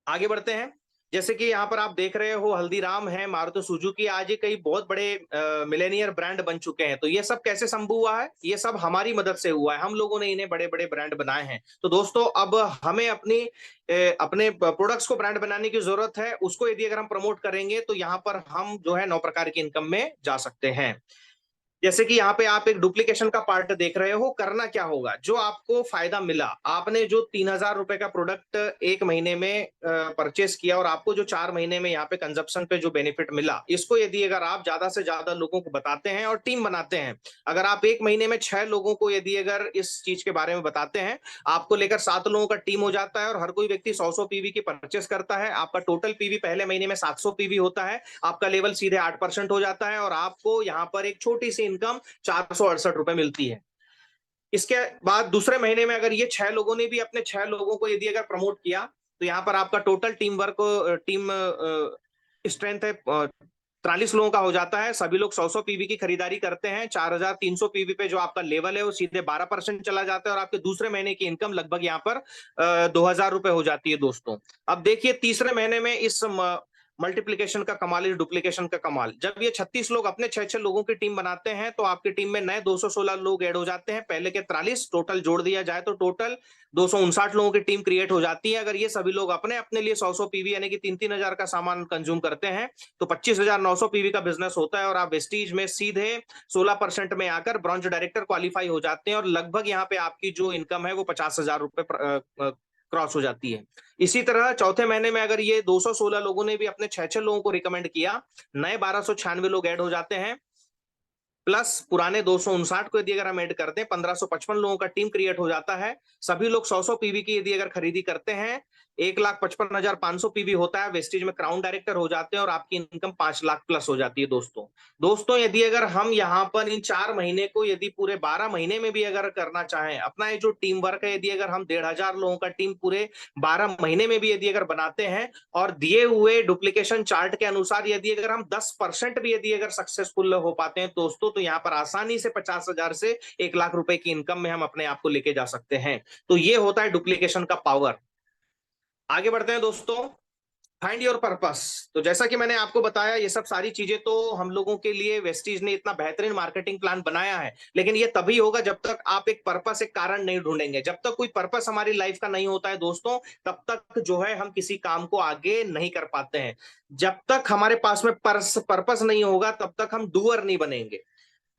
आगे बढ़ते हैं। जैसे कि यहाँ पर आप देख रहे हो, हल्दीराम है, मारुति सुजुकी, आज ये कई बहुत बड़े मिलेनियर ब्रांड बन चुके हैं। तो ये सब कैसे संभव हुआ है? ये सब हमारी मदद से हुआ है, हम लोगों ने इन्हें बड़े बड़े ब्रांड बनाए हैं। तो दोस्तों, अब हमें अपने प्रोडक्ट्स को ब्रांड बनाने की जरूरत है। उसको यदि अगर हम प्रमोट करेंगे तो यहाँ पर हम जो है 9 प्रकार की इनकम में जा सकते हैं। जैसे कि यहाँ पे आप एक डुप्लीकेशन का पार्ट देख रहे हो। करना क्या होगा? जो आपको फायदा मिला, आपने जो 3,000 रुपए का प्रोडक्ट एक महीने में परचेस किया और आपको जो 4 महीने में यहाँ पे कंजप्शन पे जो बेनिफिट मिला, इसको यदि अगर आप ज्यादा से ज्यादा लोगों को बताते हैं और टीम बनाते हैं, अगर आप एक महीने में 6 लोगों को यदि अगर इस चीज के बारे में बताते हैं, आपको लेकर 7 लोगों का टीम हो जाता है और हर कोई व्यक्ति 100 पीवी की परचेस करता है। आपका टोटल पीवी पहले महीने में 700 पीवी होता है। आपका लेवल सीधे 8% हो जाता है और आपको यहाँ पर एक छोटी सी इनकम 468 रुपए मिलती है। इसके बाद दूसरे महीने में अगर ये 6 लोगों ने भी अपने 6 लोगों को यदि अगर प्रमोट किया, तो यहाँ पर आपका टोटल टीम स्ट्रेंथ है 43 लोगों का हो जाता है। सभी लोग 100 पीवी की खरीदारी करते हैं। 4,300 पीवी पे जो आपका लेवल है वो सीधे 12% चला जाता है और आपके दूसरे महीने की इनकम लगभग यहाँ पर 2,000 रुपए हो जाती है दोस्तों। अब देखिए, तीसरे महीने में इस मल्टीप्लीकेशन का कमाल, इस डुप्लीकेशन का कमाल, जब ये 36 लोग अपने 6-6 लोगों की टीम बनाते हैं, तो आपकी टीम में नए 216 लोग ऐड हो जाते हैं। पहले के 43 टोटल जोड़ दिया जाए तो टोटल 259 लोगों की टीम क्रिएट हो जाती है। अगर ये सभी लोग अपने अपने लिए 100 पीवी यानी कि 3-3 हजार का सामान कंज्यूम करते हैं, तो 25,900 पीवी का बिजनेस होता है और आप वेस्टीज में सीधे 16% में आकर ब्रॉन्ज डायरेक्टर क्वालिफाई हो जाते हैं और लगभग यहाँ पे आपकी जो इनकम है वो 50,000 रुपए क्रॉस हो जाती है। इसी तरह चौथे महीने में अगर ये 216 लोगों ने भी अपने 6-6 लोगों को रिकमेंड किया, नए 1296 लोग ऐड हो जाते हैं, प्लस पुराने 259 को यदि अगर हम ऐड करते हैं, 1555 लोगों का टीम क्रिएट हो जाता है। सभी लोग 100 पीवी की यदि अगर खरीदी करते हैं, 1,55,500 पीवी होता है। वेस्टीज में क्राउन डायरेक्टर हो जाते हैं और आपकी इनकम 5 लाख प्लस हो जाती है दोस्तों। दोस्तों, यदि अगर हम यहाँ पर इन 4 महीने को यदि पूरे 12 महीने में भी अगर करना चाहें, अपना ये जो टीम वर्क है, यदि अगर हम 1,500 लोगों का टीम पूरे 12 महीने में भी यदि अगर बनाते हैं और दिए हुए डुप्लीकेशन चार्ट के अनुसार यदि अगर हम 10% भी यदि अगर सक्सेसफुल हो पाते हैं दोस्तों, तो यहाँ पर आसानी से 50,000 से 1 लाख रुपए की इनकम में हम अपने आप को लेके जा सकते हैं। तो ये होता है डुप्लीकेशन का पावर। आगे बढ़ते हैं दोस्तों। Find your purpose. तो जैसा कि मैंने आपको बताया, ये सब सारी चीजें तो हम लोगों के लिए वेस्टीज ने इतना बेहतरीन मार्केटिंग प्लान बनाया है, लेकिन ये तभी होगा जब तक आप एक पर्पस, एक कारण नहीं ढूंढेंगे। जब तक कोई पर्पस हमारी लाइफ का नहीं होता है दोस्तों, तब तक जो है हम किसी काम को आगे नहीं कर पाते हैं। जब तक हमारे पास में पर्पस नहीं होगा, तब तक हम डूअर नहीं बनेंगे।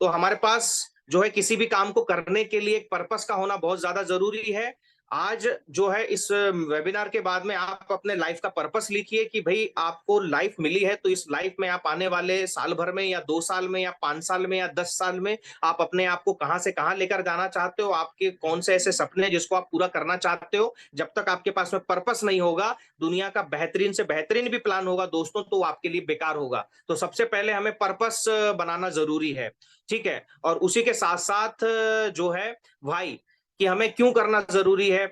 तो हमारे पास जो है किसी भी काम को करने के लिए एक पर्पस का होना बहुत ज्यादा जरूरी है। आज जो है इस वेबिनार के बाद में आप अपने लाइफ का पर्पस लिखिए कि भाई आपको लाइफ मिली है, तो इस लाइफ में आप आने वाले साल भर में या 2 साल में या 5 साल में या 10 साल में आप अपने आप को कहां से कहां लेकर जाना चाहते हो, आपके कौन से ऐसे सपने जिसको आप पूरा करना चाहते हो। जब तक आपके पास में पर्पस नहीं होगा, दुनिया का बेहतरीन से बेहतरीन भी प्लान होगा दोस्तों, तो आपके लिए बेकार होगा। तो सबसे पहले हमें पर्पस बनाना जरूरी है, ठीक है। और उसी के साथ साथ जो है भाई, कि हमें क्यों करना जरूरी है,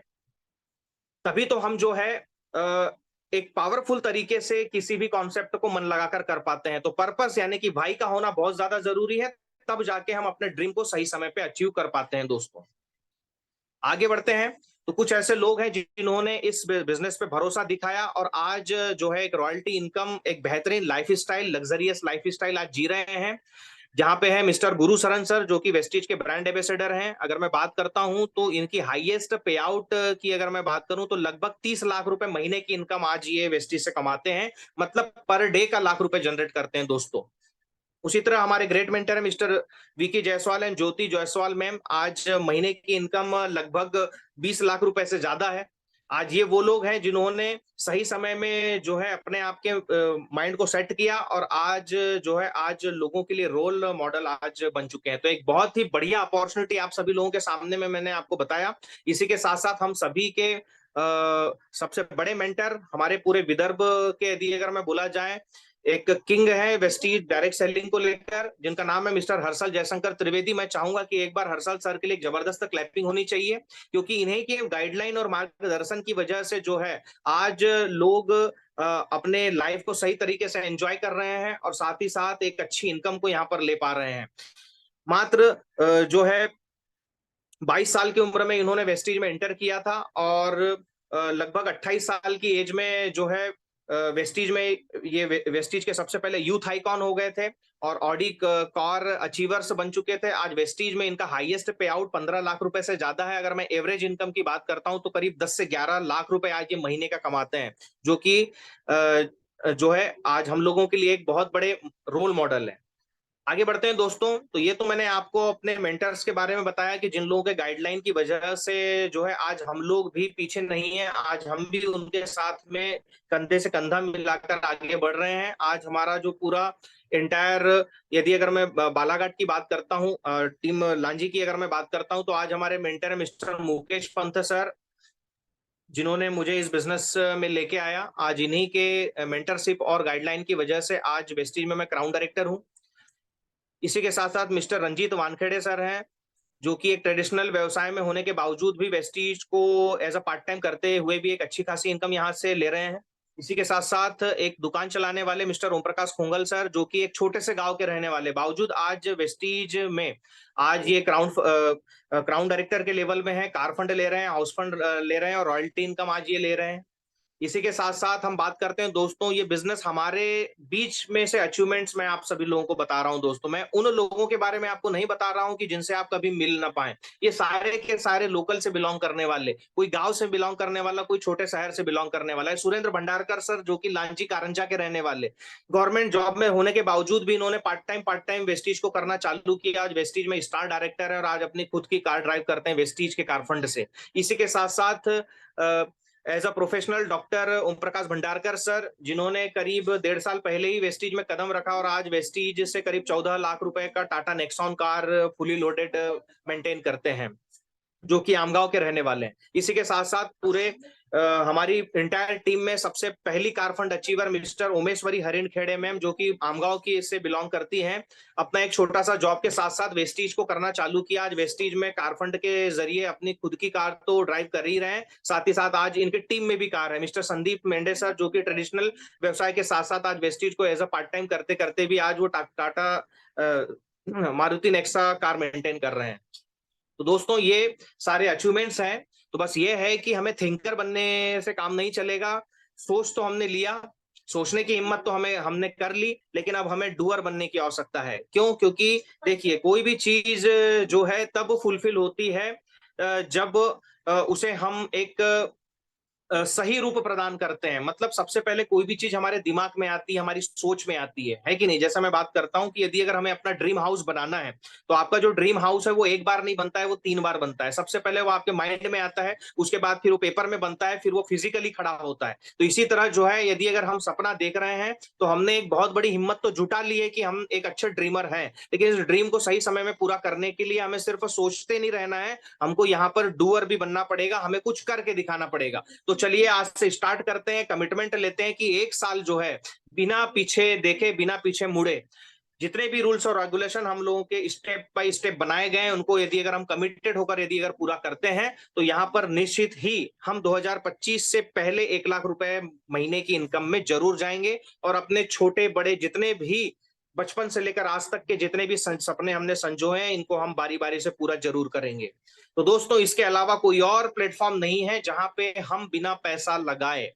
तभी तो हम जो है एक पावरफुल तरीके से किसी भी कॉन्सेप्ट को मन लगाकर कर पाते हैं। तो पर्पस यानी कि भाई का होना बहुत ज्यादा जरूरी है, तब जाके हम अपने ड्रीम को सही समय पे अचीव कर पाते हैं दोस्तों। आगे बढ़ते हैं। तो कुछ ऐसे लोग हैं जिन्होंने इस बिजनेस पे भरोसा दिखाया और आज जो है एक रॉयल्टी इनकम, एक बेहतरीन life style, luxurious life style आज जी रहे हैं। जहां पे है मिस्टर गुरु सरन सर, जो कि वेस्टीज के ब्रांड एम्बेसडर हैं। अगर मैं बात करता हूं तो इनकी हाईएस्ट पे आउट की अगर मैं बात करूं तो लगभग 30 लाख रुपए महीने की इनकम आज ये वेस्टीज से कमाते हैं। मतलब पर डे का लाख रुपए जनरेट करते हैं दोस्तों। उसी तरह हमारे ग्रेट मेंटर है mister VK Jaiswal and Jyoti Jaiswal ma'am. आज महीने की इनकम लगभग 20 लाख रुपए से ज्यादा है। आज ये वो लोग हैं जिन्होंने सही समय में जो है अपने आप के माइंड को सेट किया और आज जो है आज लोगों के लिए रोल मॉडल आज बन चुके हैं। तो एक बहुत ही बढ़िया अपॉर्चुनिटी आप सभी लोगों के सामने में मैंने आपको बताया। इसी के साथ साथ हम सभी के सबसे बड़े मेंटर, हमारे पूरे विदर्भ के यदि अगर मैं बोला जाए एक किंग है वेस्टीज डायरेक्ट सेलिंग को लेकर, जिनका नाम है मिस्टर हर्षल जयशंकर त्रिवेदी। मैं चाहूंगा कि एक बार हर्षल सर के लिए एक जबरदस्त क्लैपिंग होनी चाहिए, क्योंकि इन्हीं के गाइडलाइन और मार्गदर्शन की वजह से जो है आज लोग अपने लाइफ को सही तरीके से एंजॉय कर रहे हैं और साथ ही साथ एक अच्छी इनकम को यहाँ पर ले पा रहे हैं। मात्र जो है 22 साल की उम्र में इन्होंने वेस्टीज में एंटर किया था और लगभग 28 साल की एज में जो है वेस्टीज में ये वेस्टीज के सबसे पहले यूथ आइकॉन हो गए थे और ऑडी कार अचीवर्स बन चुके थे। आज वेस्टीज में इनका हाईएस्ट पे आउट 15 लाख रुपए से ज्यादा है। अगर मैं एवरेज इनकम की बात करता हूं तो करीब 10 से 11 लाख रुपए आज ये महीने का कमाते हैं, जो कि जो है आज हम लोगों के लिए एक बहुत बड़े रोल मॉडल है। आगे बढ़ते हैं दोस्तों। तो ये तो मैंने आपको अपने मेंटर्स के बारे में बताया कि जिन लोगों के गाइडलाइन की वजह से जो है आज हम लोग भी पीछे नहीं हैं, आज हम भी उनके साथ में कंधे से कंधा मिलाकर आगे बढ़ रहे हैं। आज हमारा जो पूरा इंटायर, यदि अगर मैं बालाघाट की बात करता हूँ, टीम लांजी की अगर मैं बात करता हूँ, तो आज हमारे मेंटर है मिस्टर मुकेश पंत सर, जिन्होंने मुझे इस बिजनेस में लेके आया। आज इन्हीं के मेंटरशिप और गाइडलाइन की वजह से आज वेस्टीज में मैं क्राउन डायरेक्टर हूँ। इसी के साथ साथ मिस्टर रंजीत वानखेड़े सर हैं, जो कि एक ट्रेडिशनल व्यवसाय में होने के बावजूद भी वेस्टीज को एज अ पार्ट टाइम करते हुए भी एक अच्छी खासी इनकम यहाँ से ले रहे हैं। इसी के साथ साथ एक दुकान चलाने वाले मिस्टर ओम प्रकाश खोंगल सर, जो कि एक छोटे से गांव के रहने वाले, बावजूद आज वेस्टीज में आज ये क्राउन डायरेक्टर के लेवल में है, कार फंड ले रहे हैं, हाउस फंड ले रहे हैं और रॉयल्टी इनकम आज ये ले रहे हैं। इसी के साथ साथ हम बात करते हैं दोस्तों, ये बिजनेस हमारे बीच में से अचीवमेंट्स मैं आप सभी लोगों को बता रहा हूं दोस्तों। मैं उन लोगों के बारे में आपको नहीं बता रहा हूं कि जिनसे आप कभी मिल ना पाए। ये सारे के सारे लोकल से बिलोंग करने वाले, कोई गांव से बिलोंग करने वाला, कोई छोटे शहर से बिलोंग करने वाला है। सुरेंद्र भंडारकर सर, जो कि लांची कारंजा के रहने वाले, गवर्नमेंट जॉब में होने के बावजूद भी इन्होंने पार्ट टाइम वेस्टीज को करना चालू किया। आज वेस्टीज में स्टार डायरेक्टर है और आज अपनी खुद की कार ड्राइव करते हैं वेस्टीज के कार फंड से। इसी के साथ साथ as a professional doctor Om Prakash Bhandarkar sir, जिन्होंने करीब 1.5 साल पहले ही वेस्टीज में कदम रखा और आज वेस्टीज से करीब 14 लाख रुपए का Tata Nexon car fully loaded maintain करते हैं, जो कि आमगांव के रहने वाले हैं। इसी के साथ साथ पूरे हमारी इंटायर टीम में सबसे पहली car fund achiever mister Umeshwari हरिण खेड़े मैम, जो कि आमगांव की से बिलोंग करती हैं, अपना एक छोटा सा जॉब के साथ साथ वेस्टीज को करना चालू किया। आज वेस्टीज में कार फंड के जरिए अपनी खुद की कार तो ड्राइव कर ही रहे हैं, साथ ही साथ आज इनकी टीम में भी कार है। मिस्टर संदीप मेंढे सर, जो कि ट्रेडिशनल व्यवसाय के साथ साथ आज वेस्टीज को एज अ पार्ट टाइम करते करते भी आज वो Tata Maruti Nexa car maintain कर रहे हैं। तो दोस्तों ये सारे अचीवमेंट्स हैं। तो बस ये है कि हमें थिंकर बनने से काम नहीं चलेगा। सोच तो हमने लिया, सोचने की हिम्मत तो हमने कर ली, लेकिन अब हमें डूअर बनने की आवश्यकता है। क्यों? क्योंकि देखिए, कोई भी चीज जो है तब फुलफिल होती है जब उसे हम एक सही रूप प्रदान करते हैं। मतलब सबसे पहले कोई भी चीज हमारे दिमाग में आती है, हमारी सोच में आती है कि नहीं? जैसा मैं बात करता हूं कि यदि अगर हमें अपना ड्रीम हाउस बनाना है, तो आपका जो ड्रीम हाउस है वो एक बार नहीं बनता है, वो 3 बार बनता है। सबसे पहले वो आपके माइंड में आता है, उसके बाद फिर वो पेपर में बनता है, फिर वो फिजिकली खड़ा होता है। तो इसी तरह जो है, यदि अगर हम सपना देख रहे हैं तो हमने एक बहुत बड़ी हिम्मत तो जुटा ली है कि हम एक अच्छे ड्रीमर हैं, लेकिन इस ड्रीम को सही समय में पूरा करने के लिए हमें सिर्फ सोचते नहीं रहना है, हमको यहाँ पर डूअर भी बनना पड़ेगा, हमें कुछ करके दिखाना पड़ेगा। तो चलिए आज से स्टार्ट करते हैं, कमिटमेंट लेते हैं कि 1 साल जो है बिना पीछे देखे, बिना पीछे मुड़े, जितने भी रूल्स और रेगुलेशन हम लोगों के स्टेप बाय स्टेप बनाए गए हैं, उनको यदि अगर हम कमिटेड होकर यदि अगर पूरा करते हैं, तो यहाँ पर निश्चित ही हम 2025 से पहले 1 लाख रुपए महीने की इनकम में जरूर जाएंगे और अपने छोटे बड़े जितने भी बचपन से लेकर आज तक के जितने भी सपने हमने संजोए हैं, इनको हम बारी बारी से पूरा जरूर करेंगे। तो दोस्तों, इसके अलावा कोई और प्लेटफॉर्म नहीं है जहां पे हम बिना पैसा लगाए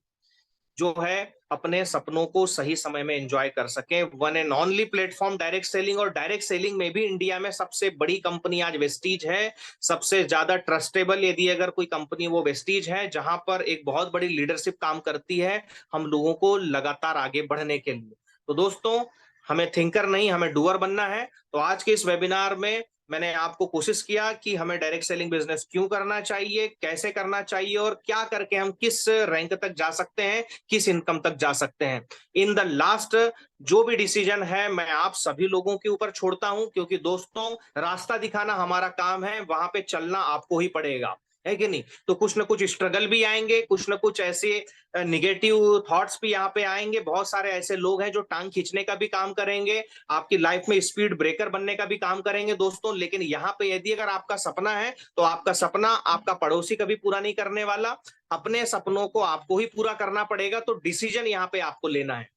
जो है अपने सपनों को सही समय में एंजॉय कर सके। One and only platform direct selling, और डायरेक्ट सेलिंग में भी इंडिया में सबसे बड़ी कंपनी आज वेस्टीज है। सबसे ज्यादा ट्रस्टेबल यदि अगर कोई कंपनी, वो वेस्टीज है, जहां पर एक बहुत बड़ी लीडरशिप काम करती है हम लोगों को लगातार आगे बढ़ने के लिए। तो दोस्तों, हमें थिंकर नहीं, हमें डूअर बनना है। तो आज के इस वेबिनार में मैंने आपको कोशिश किया कि हमें डायरेक्ट सेलिंग बिजनेस क्यों करना चाहिए, कैसे करना चाहिए और क्या करके हम किस रैंक तक जा सकते हैं, किस इनकम तक जा सकते हैं। इन द लास्ट जो भी डिसीजन है मैं आप सभी लोगों के ऊपर छोड़ता हूं, क्योंकि दोस्तों रास्ता दिखाना हमारा काम है, वहां पे चलना आपको ही पड़ेगा। है कि नहीं? तो कुछ ना कुछ स्ट्रगल भी आएंगे, कुछ ना कुछ ऐसे निगेटिव थॉट्स भी यहाँ पे आएंगे। बहुत सारे ऐसे लोग हैं जो टांग खींचने का भी काम करेंगे, आपकी लाइफ में स्पीड ब्रेकर बनने का भी काम करेंगे दोस्तों। लेकिन यहाँ पे यदि अगर आपका सपना है, तो आपका सपना आपका पड़ोसी कभी पूरा नहीं करने वाला। अपने सपनों को आपको ही पूरा करना पड़ेगा, तो डिसीजन यहाँ पे आपको लेना है।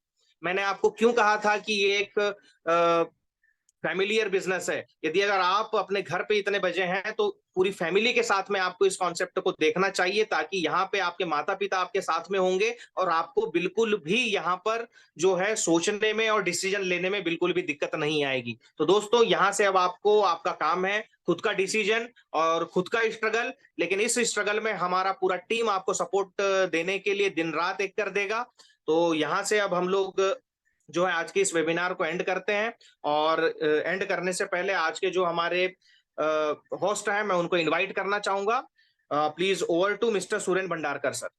मैंने आपको क्यों कहा था कि ये एक फैमिलियर बिजनेस है। यदि अगर आप अपने घर पे इतने बजे हैं, तो पूरी फैमिली के साथ में आपको इस कॉन्सेप्ट को देखना चाहिए, ताकि यहाँ पे आपके माता पिता आपके साथ में होंगे और आपको बिल्कुल भी यहाँ पर जो है सोचने में और डिसीजन लेने में बिल्कुल भी दिक्कत नहीं आएगी। तो दोस्तों, यहाँ से अब आपको आपका काम है खुद का डिसीजन और खुद का स्ट्रगल। लेकिन इस स्ट्रगल में हमारा पूरा टीम आपको सपोर्ट देने के लिए दिन रात एक कर देगा। तो यहाँ से अब हम लोग जो है आज के इस वेबिनार को एंड करते हैं। और एंड करने से पहले आज के जो हमारे होस्ट हैं, मैं उनको इनवाइट करना चाहूंगा। Please over to mister Suren Bhandarkar sir.